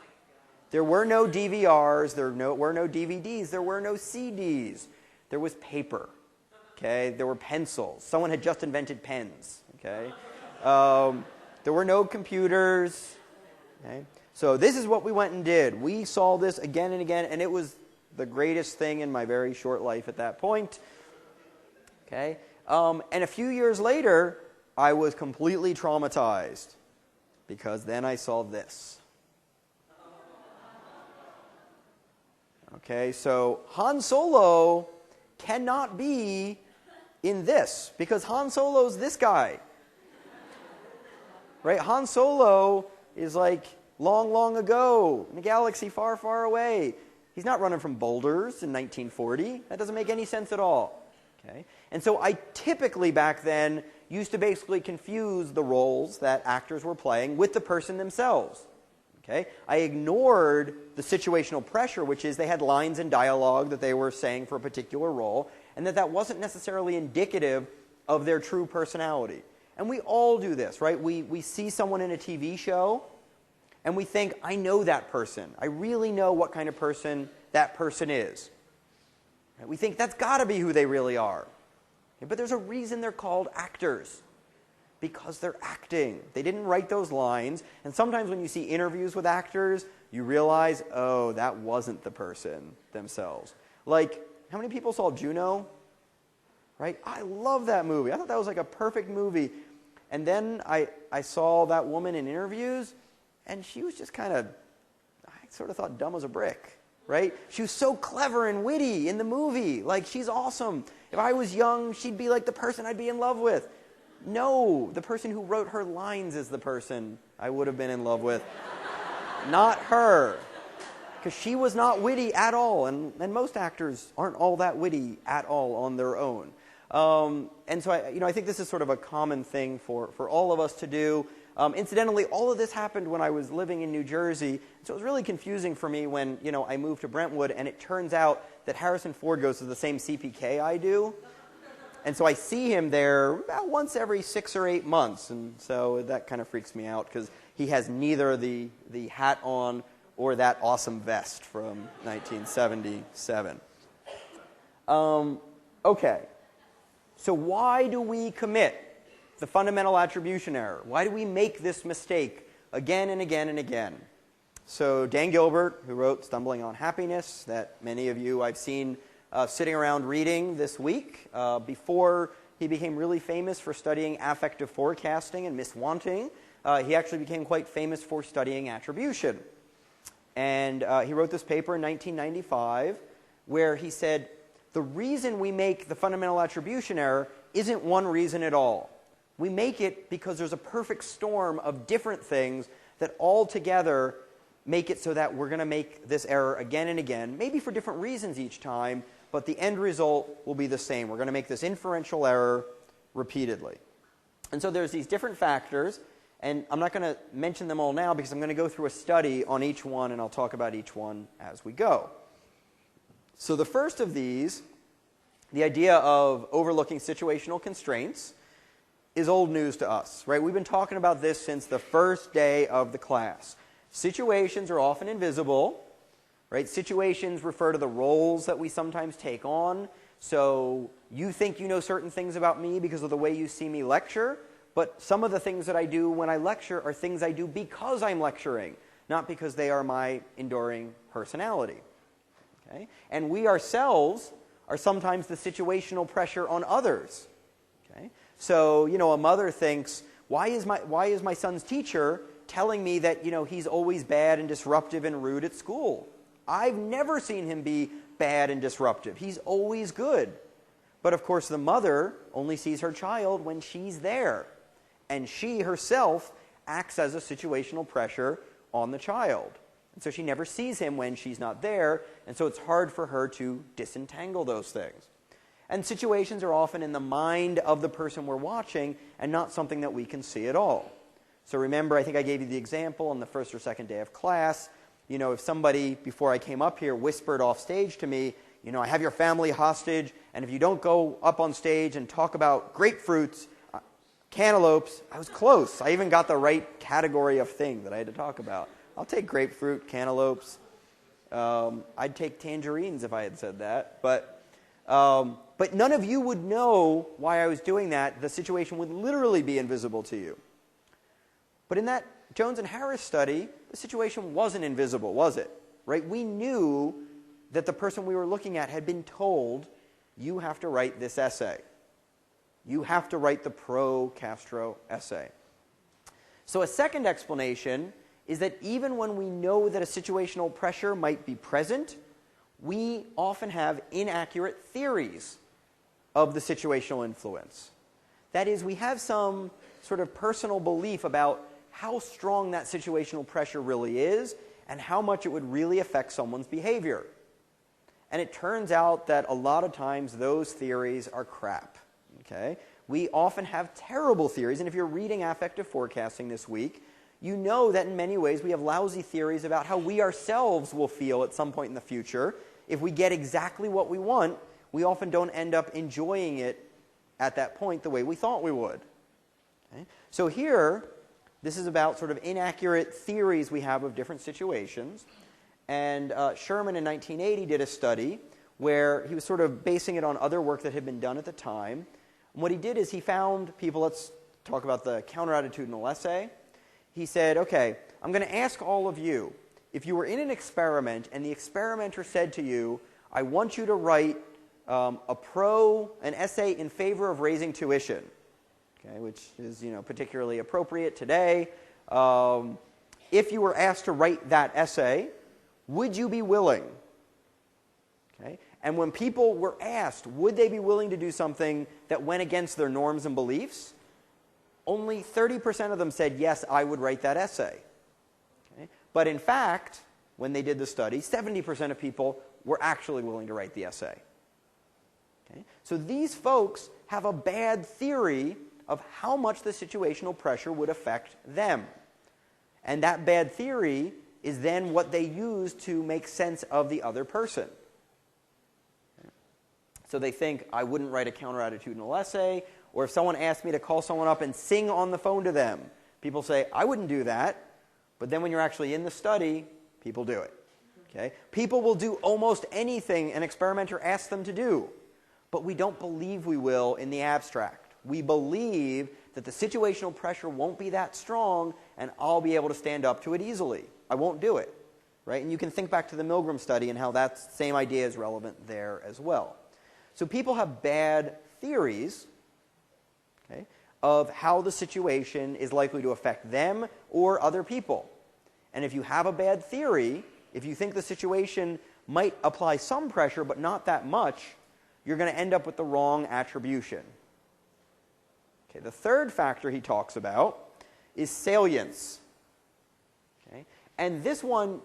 There were no DVRs, there were no DVDs, there were no CDs. There was paper, okay? There were pencils. Someone had just invented pens, okay? There were no computers, okay? So this is what we went and did. We saw this again and again, and it was the greatest thing in my very short life at that point, okay? And a few years later, I was completely traumatized because then I saw this. Okay, so Han Solo cannot be in this because Han Solo's this guy. Right? Han Solo is like long, long ago in a galaxy far, far away. He's not running from boulders in 1940. That doesn't make any sense at all. Okay? And so I typically back then used to basically confuse the roles that actors were playing with the person themselves. Okay? I ignored the situational pressure, which is they had lines and dialogue that they were saying for a particular role, and that wasn't necessarily indicative of their true personality. And we all do this, right? We see someone in a TV show, and we think, I know that person. I really know what kind of person that person is. Right? We think that's got to be who they really are. Okay? But there's a reason they're called actors. Because they're acting. They didn't write those lines. And sometimes when you see interviews with actors, you realize, oh, that wasn't the person themselves. Like, how many people saw Juno? Right? I love that movie. I thought that was like a perfect movie. And then I saw that woman in interviews, and she was just kind of, I sort of thought dumb as a brick. Right? She was so clever and witty in the movie. Like, she's awesome. If I was young, she'd be like the person I'd be in love with. No, the person who wrote her lines is the person I would have been in love with. Not her. Because she was not witty at all. And most actors aren't all that witty at all on their own. And so I think this is sort of a common thing for all of us to do. Incidentally, all of this happened when I was living in New Jersey. So it was really confusing for me when I moved to Brentwood. And it turns out that Harrison Ford goes to the same CPK I do. And so I see him there about once every 6 or 8 months. And so that kind of freaks me out because he has neither the hat on or that awesome vest from 1977. Okay. So why do we commit the fundamental attribution error? Why do we make this mistake again and again and again? So Dan Gilbert, who wrote Stumbling on Happiness, that many of you I've seen sitting around reading this week, before he became really famous for studying affective forecasting and miswanting, he actually became quite famous for studying attribution. And he wrote this paper in 1995 where he said, the reason we make the fundamental attribution error isn't one reason at all. We make it because there's a perfect storm of different things that all together make it so that we're going to make this error again and again, maybe for different reasons each time, but the end result will be the same. We're going to make this inferential error repeatedly. And so there's these different factors, and I'm not going to mention them all now because I'm going to go through a study on each one, and I'll talk about each one as we go. So the first of these, the idea of overlooking situational constraints, is old news to us, right? We've been talking about this since the first day of the class. Situations are often invisible, right? Situations refer to the roles that we sometimes take on. So you think you know certain things about me because of the way you see me lecture, but some of the things that I do when I lecture are things I do because I'm lecturing, not because they are my enduring personality. Okay? And we ourselves are sometimes the situational pressure on others. Okay? So, a mother thinks, why is my son's teacher telling me that, he's always bad and disruptive and rude at school? I've never seen him be bad and disruptive. He's always good. But of course, the mother only sees her child when she's there. And she herself acts as a situational pressure on the child. And so she never sees him when she's not there, and so it's hard for her to disentangle those things. And situations are often in the mind of the person we're watching and not something that we can see at all. So remember, I think I gave you the example on the first or second day of class. If somebody, before I came up here, whispered off stage to me, I have your family hostage, and if you don't go up on stage and talk about grapefruits, cantaloupes, I was close. I even got the right category of thing that I had to talk about. I'll take grapefruit, cantaloupes. I'd take tangerines if I had said that. But none of you would know why I was doing that. The situation would literally be invisible to you. But in that Jones and Harris study, the situation wasn't invisible, was it? Right? We knew that the person we were looking at had been told, you have to write this essay. You have to write the pro-Castro essay. So a second explanation is that even when we know that a situational pressure might be present, we often have inaccurate theories of the situational influence. That is, we have some sort of personal belief about how strong that situational pressure really is and how much it would really affect someone's behavior. And it turns out that a lot of times those theories are crap. Okay? We often have terrible theories, and if you're reading affective forecasting this week, you know that in many ways we have lousy theories about how we ourselves will feel at some point in the future. If we get exactly what we want, we often don't end up enjoying it at that point the way we thought we would. Okay? So here, this is about sort of inaccurate theories we have of different situations. And Sherman in 1980 did a study where he was sort of basing it on other work that had been done at the time. And what he did is he found people, let's talk about the counter-attitudinal essay. He said, okay, I'm going to ask all of you, if you were in an experiment and the experimenter said to you, I want you to write an essay in favor of raising tuition, okay, which is particularly appropriate today. If you were asked to write that essay, would you be willing? Okay? And when people were asked, would they be willing to do something that went against their norms and beliefs, only 30% of them said, yes, I would write that essay. Okay? But in fact, when they did the study, 70% of people were actually willing to write the essay. Okay? So these folks have a bad theory of how much the situational pressure would affect them. And that bad theory is then what they use to make sense of the other person. Okay? So they think, I wouldn't write a counter-attitudinal essay, or if someone asked me to call someone up and sing on the phone to them, people say, I wouldn't do that. But then when you're actually in the study, people do it. Okay? People will do almost anything an experimenter asks them to do, but we don't believe we will in the abstract. We believe that the situational pressure won't be that strong and I'll be able to stand up to it easily. I won't do it. right? And you can think back to the Milgram study and how that same idea is relevant there as well. So people have bad theories, okay, of how the situation is likely to affect them or other people. And if you have a bad theory, if you think the situation might apply some pressure but not that much, you're going to end up with the wrong attribution. Okay, the third factor he talks about is salience. Okay, and this one,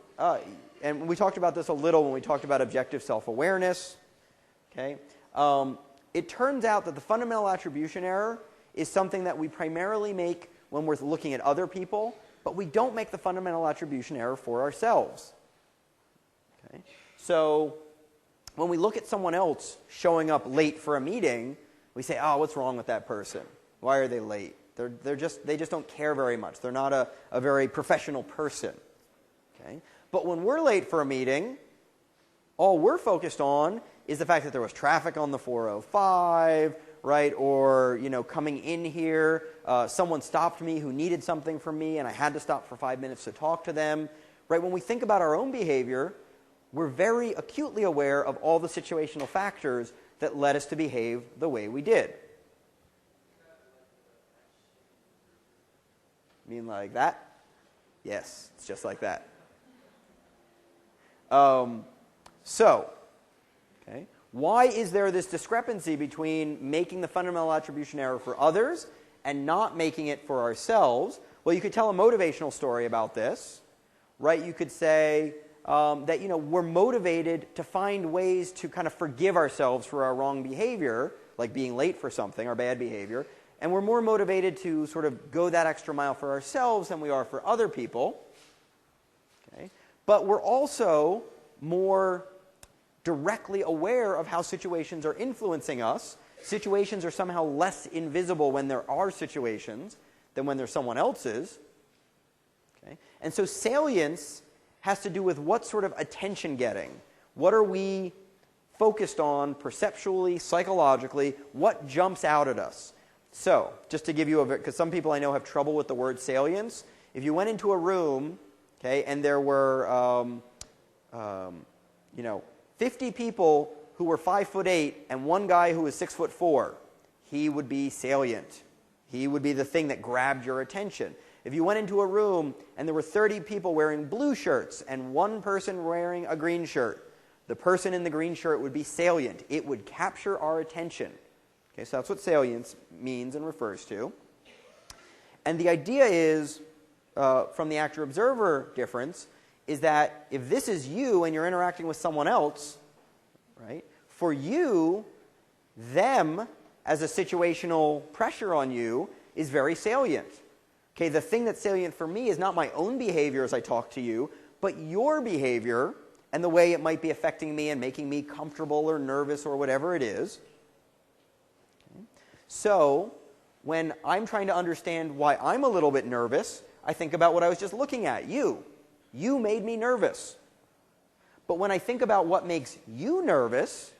and we talked about this a little when we talked about objective self-awareness. Okay, it turns out that the fundamental attribution error is something that we primarily make when we're looking at other people, but we don't make the fundamental attribution error for ourselves. Okay, so when we look at someone else showing up late for a meeting, we say, "Oh, what's wrong with that person? Why are they late? They just don't care very much. They're not a very professional person." Okay? But when we're late for a meeting, all we're focused on is the fact that there was traffic on the 405, right? Or, coming in here, someone stopped me who needed something from me, and I had to stop for 5 minutes to talk to them, right? When we think about our own behavior, we're very acutely aware of all the situational factors that led us to behave the way we did. You mean like that? Yes, it's just like that. Okay, why is there this discrepancy between making the fundamental attribution error for others and not making it for ourselves? Well, you could tell a motivational story about this, right? You could say that we're motivated to find ways to kind of forgive ourselves for our wrong behavior, like being late for something, our bad behavior, and we're more motivated to sort of go that extra mile for ourselves than we are for other people. Okay? But we're also more directly aware of how situations are influencing us. Situations are somehow less invisible when there are situations than when there's someone else's. Okay? And so salience has to do with what sort of attention getting. What are we focused on perceptually, psychologically? What jumps out at us? So, just to give you because some people I know have trouble with the word salience. If you went into a room, okay, and there were, 50 people who were 5'8" and one guy who was 6'4", he would be salient. He would be the thing that grabbed your attention. If you went into a room and there were 30 people wearing blue shirts and one person wearing a green shirt, the person in the green shirt would be salient. It would capture our attention. Okay, so that's what salience means and refers to. And the idea is, from the actor-observer difference, is that if this is you and you're interacting with someone else, right, for you, them as a situational pressure on you is very salient. Okay, the thing that's salient for me is not my own behavior as I talk to you, but your behavior and the way it might be affecting me and making me comfortable or nervous or whatever it is. Okay. So, when I'm trying to understand why I'm a little bit nervous, I think about what I was just looking at, you. You made me nervous. But when I think about what makes you nervous,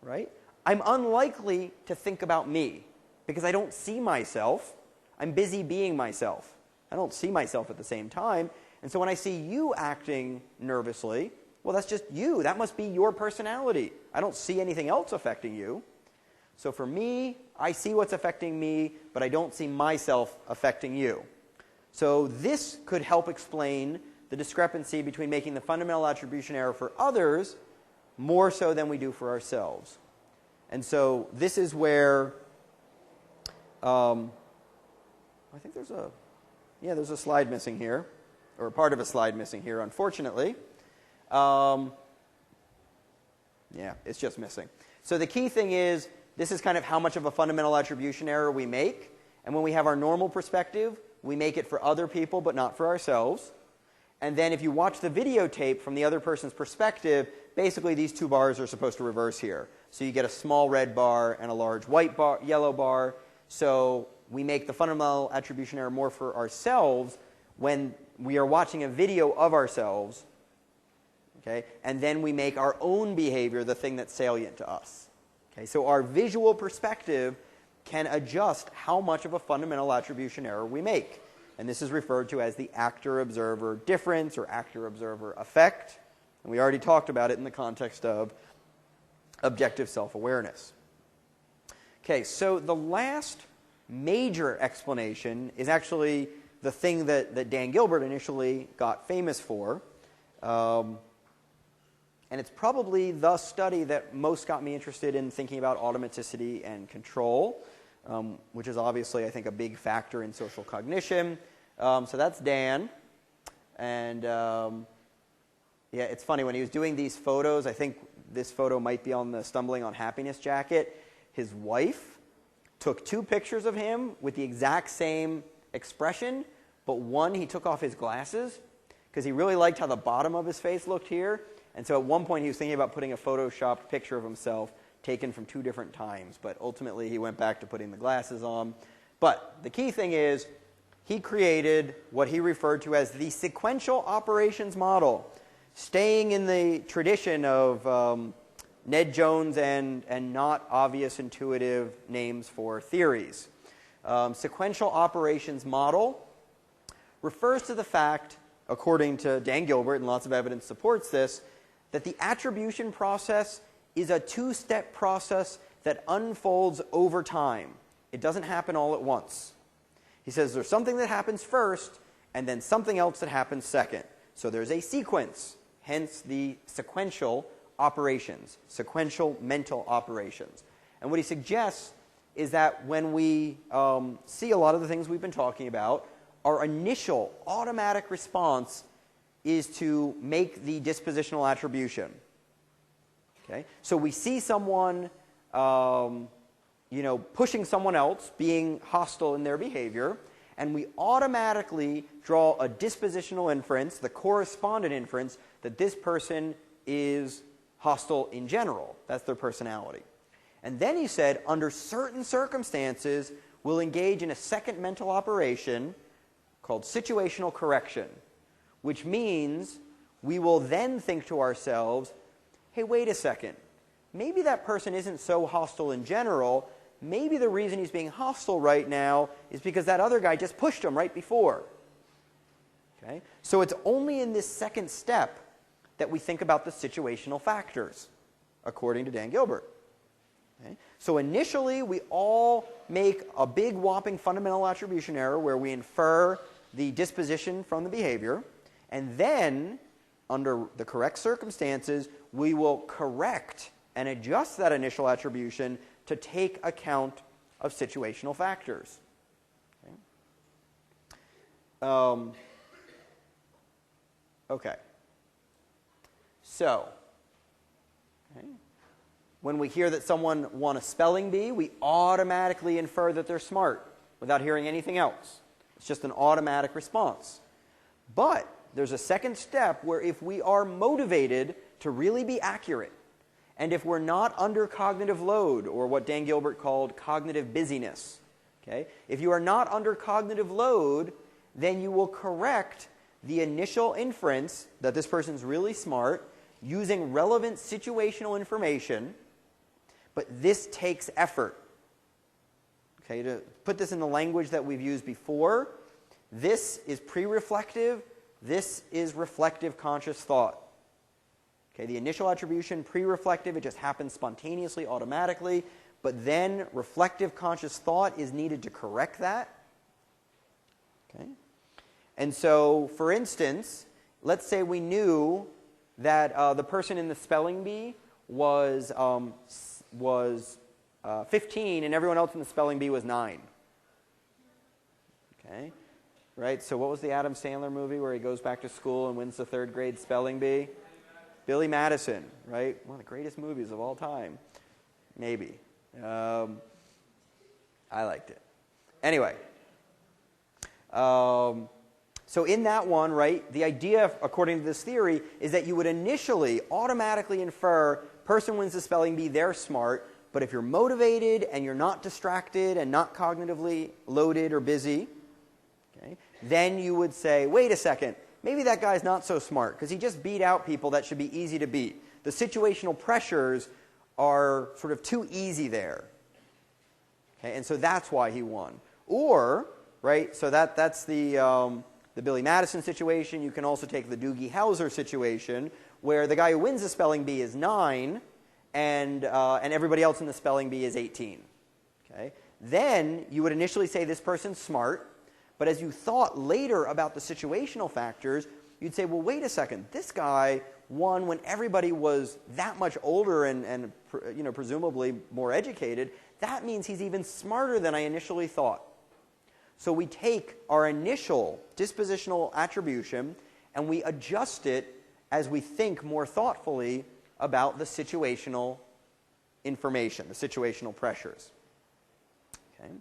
right, I'm unlikely to think about me because I don't see myself. I'm busy being myself. I don't see myself at the same time. And so when I see you acting nervously, well, that's just you. That must be your personality. I don't see anything else affecting you. So for me, I see what's affecting me, but I don't see myself affecting you. So this could help explain the discrepancy between making the fundamental attribution error for others more so than we do for ourselves. And so this is where I think there's a slide missing here, or part of a slide missing here, unfortunately. It's just missing. So the key thing is, this is kind of how much of a fundamental attribution error we make. And when we have our normal perspective, we make it for other people, but not for ourselves. And then if you watch the videotape from the other person's perspective, basically these two bars are supposed to reverse here. So you get a small red bar and a large white bar, yellow bar. So we make the fundamental attribution error more for ourselves when we are watching a video of ourselves, okay? And then we make our own behavior the thing that's salient to us. Okay? So our visual perspective can adjust how much of a fundamental attribution error we make. and this is referred to as the actor-observer difference or actor-observer effect. And we already talked about it in the context of objective self-awareness. Okay, so the last major explanation is actually the thing that Dan Gilbert initially got famous for. And it's probably the study that most got me interested in thinking about automaticity and control, which is obviously, I think, a big factor in social cognition. So that's Dan. And yeah, it's funny, when he was doing these photos, I think this photo might be on the Stumbling on Happiness jacket, his wife took 2 pictures of him with the exact same expression, but one he took off his glasses because he really liked how the bottom of his face looked here. And so at one point he was thinking about putting a photoshopped picture of himself taken from 2 different times, but ultimately he went back to putting the glasses on. But the key thing is he created what he referred to as the sequential operations model, staying in the tradition of Ned Jones and not obvious intuitive names for theories. Sequential operations model refers to the fact, according to Dan Gilbert, and lots of evidence supports this, that the attribution process is a 2-step process that unfolds over time. It doesn't happen all at once. He says there's something that happens first, and then something else that happens second. So there's a sequence, hence the sequential operations, sequential mental operations. And what he suggests is that when we see a lot of the things we've been talking about, our initial automatic response is to make the dispositional attribution. Okay? So we see someone pushing someone else, being hostile in their behavior, and we automatically draw a dispositional inference, the correspondent inference, that this person is hostile in general. That's their personality. And then he said, under certain circumstances, we'll engage in a second mental operation called situational correction, which means we will then think to ourselves, hey, wait a second. Maybe that person isn't so hostile in general. Maybe the reason he's being hostile right now is because that other guy just pushed him right before. Okay? So it's only in this second step that we think about the situational factors, according to Dan Gilbert. Okay? So initially, we all make a big whopping fundamental attribution error where we infer the disposition from the behavior, and then, under the correct circumstances, we will correct and adjust that initial attribution to take account of situational factors. Okay. Okay. So, when we hear that someone won a spelling bee, we automatically infer that they're smart without hearing anything else. It's just an automatic response. But there's a second step where if we are motivated to really be accurate, and if we're not under cognitive load, or what Dan Gilbert called cognitive busyness, okay? If you are not under cognitive load, then you will correct the initial inference that this person's really smart using relevant situational information, but this takes effort. Okay, to put this in the language that we've used before, this is pre-reflective, this is reflective conscious thought. Okay, the initial attribution, pre-reflective, it just happens spontaneously, automatically, but then reflective conscious thought is needed to correct that. Okay? And so, for instance, let's say we knew that the person in the spelling bee was 15 and everyone else in the spelling bee was 9. Okay? Right? So what was the Adam Sandler movie where he goes back to school and wins the 3rd grade spelling bee? Billy Madison, right? One of the greatest movies of all time. Maybe. I liked it. Anyway. So in that one, right, the idea, according to this theory, is that you would initially automatically infer, person wins the spelling bee, they're smart, but if you're motivated and you're not distracted and not cognitively loaded or busy, okay, then you would say, wait a second, maybe that guy's not so smart because he just beat out people that should be easy to beat. The situational pressures are sort of too easy there. Okay, and so that's why he won. Or right? So that's the Billy Madison situation. You can also take the Doogie Howser situation, where the guy who wins the spelling bee is 9, and everybody else in the spelling bee is 18. Okay? Then you would initially say this person's smart, but as you thought later about the situational factors, you'd say, well, wait a second, this guy won when everybody was that much older and presumably more educated. That means he's even smarter than I initially thought. So we take our initial dispositional attribution and we adjust it as we think more thoughtfully about the situational information, the situational pressures. Okay?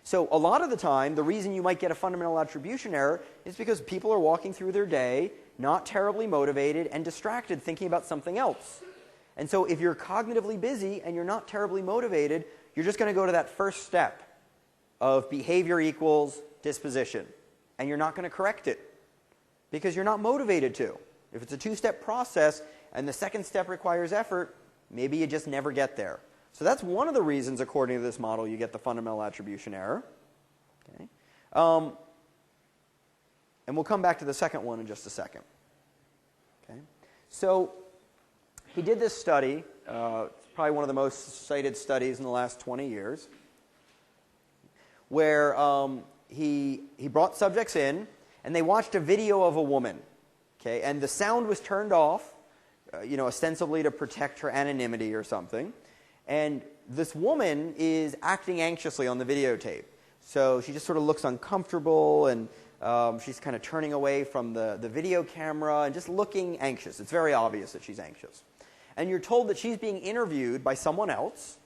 So a lot of the time, the reason you might get a fundamental attribution error is because people are walking through their day not terribly motivated and distracted thinking about something else. And so if you're cognitively busy and you're not terribly motivated, you're just going to go to that first step of behavior equals disposition. And you're not going to correct it because you're not motivated to. If it's a two-step process and the second step requires effort, maybe you just never get there. So that's one of the reasons, according to this model, you get the fundamental attribution error. Okay? And we'll come back to the second one in just a second. Okay? So he did this study. It's probably one of the most cited studies in the last 20 years, where he brought subjects in, and they watched a video of a woman. Okay? And the sound was turned off, ostensibly to protect her anonymity or something. And this woman is acting anxiously on the videotape. So she just sort of looks uncomfortable, and she's kind of turning away from the video camera and just looking anxious. It's very obvious that she's anxious. And you're told that she's being interviewed by someone else,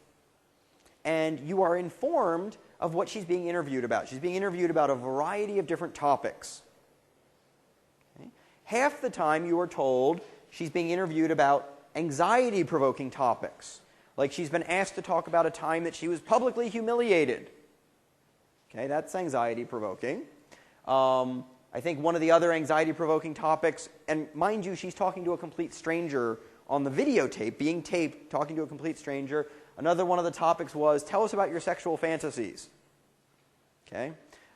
and you are informed of what she's being interviewed about. She's being interviewed about a variety of different topics. Okay? Half the time you are told she's being interviewed about anxiety-provoking topics. Like she's been asked to talk about a time that she was publicly humiliated. Okay, that's anxiety-provoking. I think one of the other anxiety-provoking topics, and mind you, she's talking to a complete stranger on the videotape, being taped, talking to a complete stranger. Another one of the topics was, tell us about your sexual fantasies. Okay?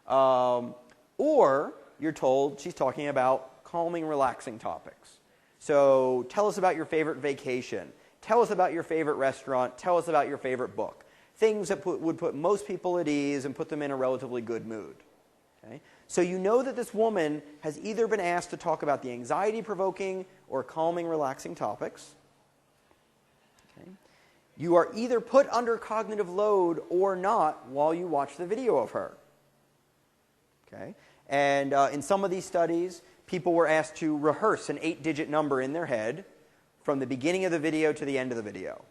Or you're told she's talking about calming, relaxing topics. So tell us about your favorite vacation. Tell us about your favorite restaurant. Tell us about your favorite book. Things that would put most people at ease and put them in a relatively good mood. Okay? So you know that this woman has either been asked to talk about the anxiety-provoking or calming, relaxing topics. Okay? You are either put under cognitive load or not while you watch the video of her. Okay? And in some of these studies, people were asked to rehearse an 8-digit number in their head from the beginning of the video to the end of the video.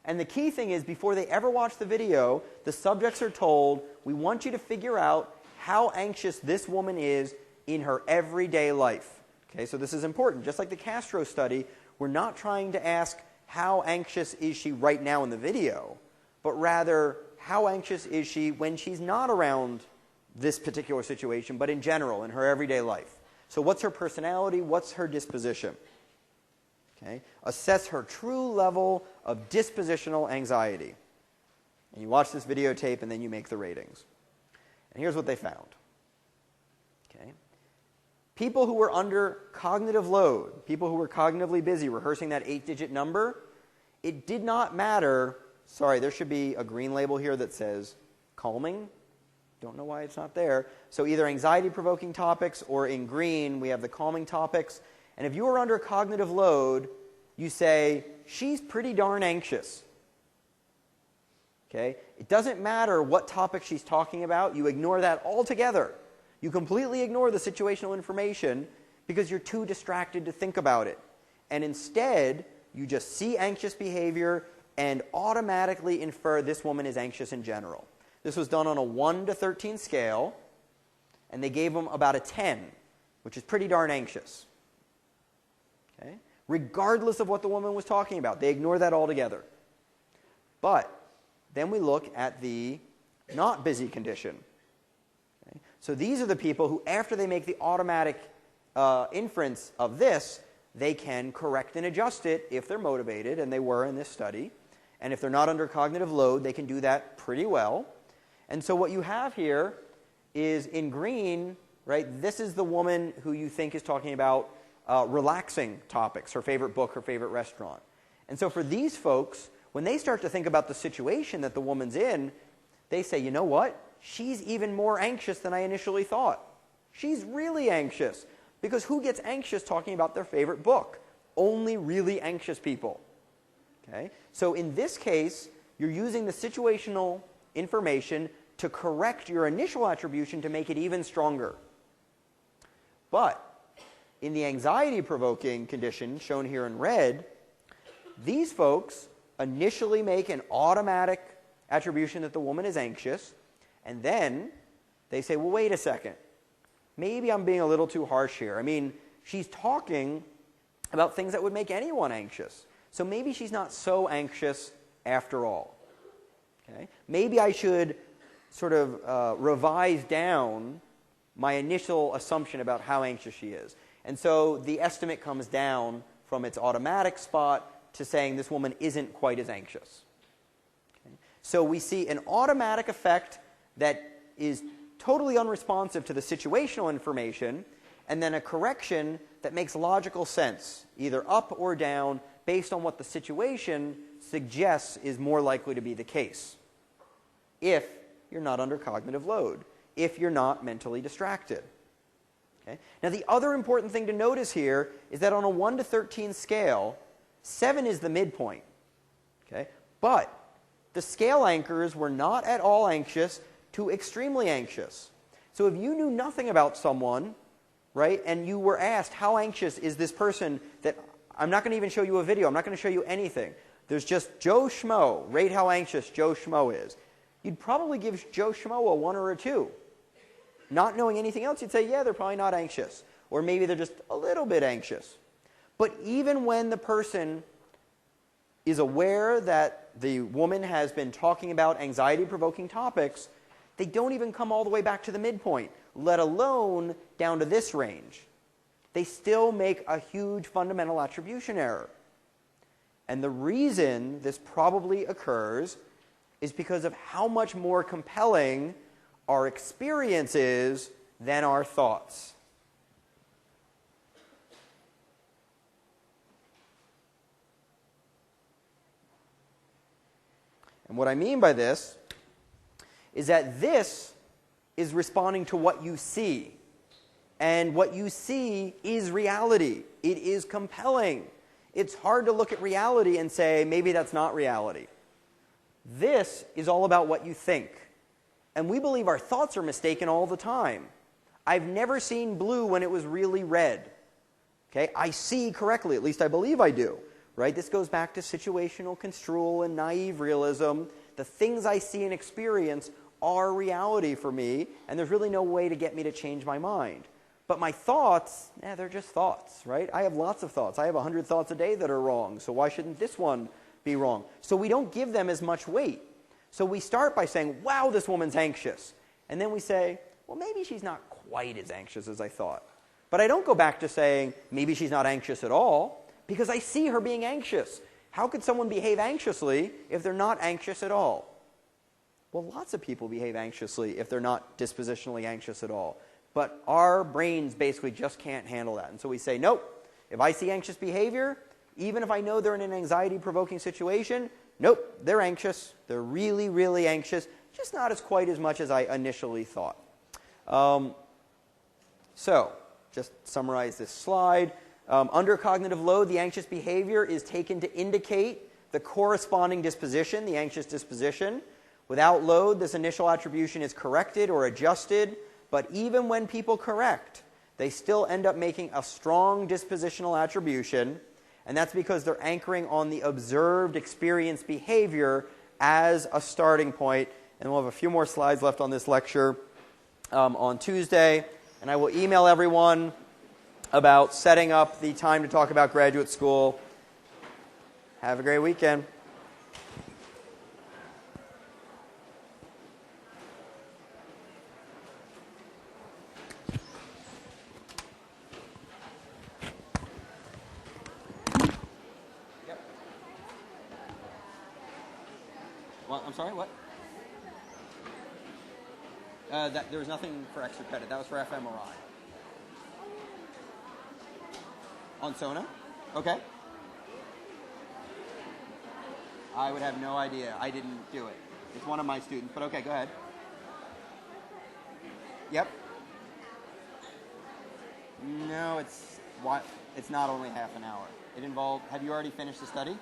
And the key thing is, before they ever watch the video, the subjects are told, we want you to figure out how anxious this woman is in her everyday life. Okay, so this is important. Just like the Castro study, we're not trying to ask how anxious is she right now in the video, but rather how anxious is she when she's not around this particular situation, but in general, in her everyday life. So what's her personality? What's her disposition? Okay? Assess her true level of dispositional anxiety. And you watch this videotape and then you make the ratings. And here's what they found. Okay? People who were under cognitive load, people who were cognitively busy rehearsing that 8-digit number, it did not matter. Sorry, there should be a green label here that says calming. Don't know why it's not there. So either anxiety-provoking topics, or in green we have the calming topics. And if you are under cognitive load, you say, she's pretty darn anxious. Okay? It doesn't matter what topic she's talking about. You ignore that altogether. You completely ignore the situational information because you're too distracted to think about it. And instead, you just see anxious behavior and automatically infer this woman is anxious in general. This was done on a 1 to 13 scale, and they gave them about a 10, which is pretty darn anxious. Okay? Regardless of what the woman was talking about. They ignore that altogether. But then we look at the not busy condition. Okay? So these are the people who, after they make the automatic inference of this, they can correct and adjust it if they're motivated, and they were in this study. And if they're not under cognitive load, they can do that pretty well. And so what you have here is in green, right? This is the woman who you think is talking about relaxing topics, her favorite book, her favorite restaurant. And so for these folks, when they start to think about the situation that the woman's in, they say, you know what? She's even more anxious than I initially thought. She's really anxious. Because who gets anxious talking about their favorite book? Only really anxious people. Okay? So in this case, you're using the situational information to correct your initial attribution to make it even stronger. But in the anxiety-provoking condition, shown here in red, these folks initially make an automatic attribution that the woman is anxious, and then they say, well, wait a second. Maybe I'm being a little too harsh here. I mean, she's talking about things that would make anyone anxious. So maybe she's not so anxious after all. Okay? Maybe I should sort of revise down my initial assumption about how anxious she is. And so the estimate comes down from its automatic spot to saying this woman isn't quite as anxious. Okay? So we see an automatic effect that is totally unresponsive to the situational information, and then a correction that makes logical sense, either up or down, based on what the situation suggests is more likely to be the case, if you're not under cognitive load, if you're not mentally distracted. Okay? Now, the other important thing to notice here is that on a 1 to 13 scale, 7 is the midpoint. Okay? But the scale anchors were not at all anxious to extremely anxious. So if you knew nothing about someone, right, and you were asked, how anxious is this person, that I'm not going to even show you a video, I'm not going to show you anything. There's just Joe Schmo, rate how anxious Joe Schmo is. You'd probably give Joe Schmo a 1 or a 2. Not knowing anything else, you'd say, yeah, they're probably not anxious. Or maybe they're just a little bit anxious. But even when the person is aware that the woman has been talking about anxiety-provoking topics, they don't even come all the way back to the midpoint, let alone down to this range. They still make a huge fundamental attribution error. And the reason this probably occurs is because of how much more compelling our experience is than our thoughts. And what I mean by this is that this is responding to what you see. And what you see is reality. It is compelling. It's hard to look at reality and say, maybe that's not reality. This is all about what you think. And we believe our thoughts are mistaken all the time. I've never seen blue when it was really red. Okay? I see correctly, at least I believe I do. Right? This goes back to situational construal and naive realism. The things I see and experience are reality for me, and there's really no way to get me to change my mind. But my thoughts, they're just thoughts, right? I have lots of thoughts. I have 100 thoughts a day that are wrong, so why shouldn't this one be wrong? So we don't give them as much weight. So we start by saying, wow, this woman's anxious. And then we say, well, maybe she's not quite as anxious as I thought. But I don't go back to saying, maybe she's not anxious at all, because I see her being anxious. How could someone behave anxiously if they're not anxious at all? Well, lots of people behave anxiously if they're not dispositionally anxious at all. But our brains basically just can't handle that. And so we say, nope, if I see anxious behavior, even if I know they're in an anxiety-provoking situation, nope, they're anxious. They're really, really anxious, just not as quite as much as I initially thought. So, just summarize this slide. Under cognitive load, the anxious behavior is taken to indicate the corresponding disposition, the anxious disposition. Without load, this initial attribution is corrected or adjusted, but even when people correct, they still end up making a strong dispositional attribution, and that's because they're anchoring on the observed experienced behavior as a starting point. And we'll have a few more slides left on this lecture on Tuesday, and I will email everyone about setting up the time to talk about graduate school. Have a great weekend. Well, I'm sorry, what? There was nothing for extra credit. That was for fMRI. On Sona? Okay. I would have no idea. I didn't do it. It's one of my students, but okay, go ahead. Yep. No, it's not only half an hour. It involved, have you already finished the study?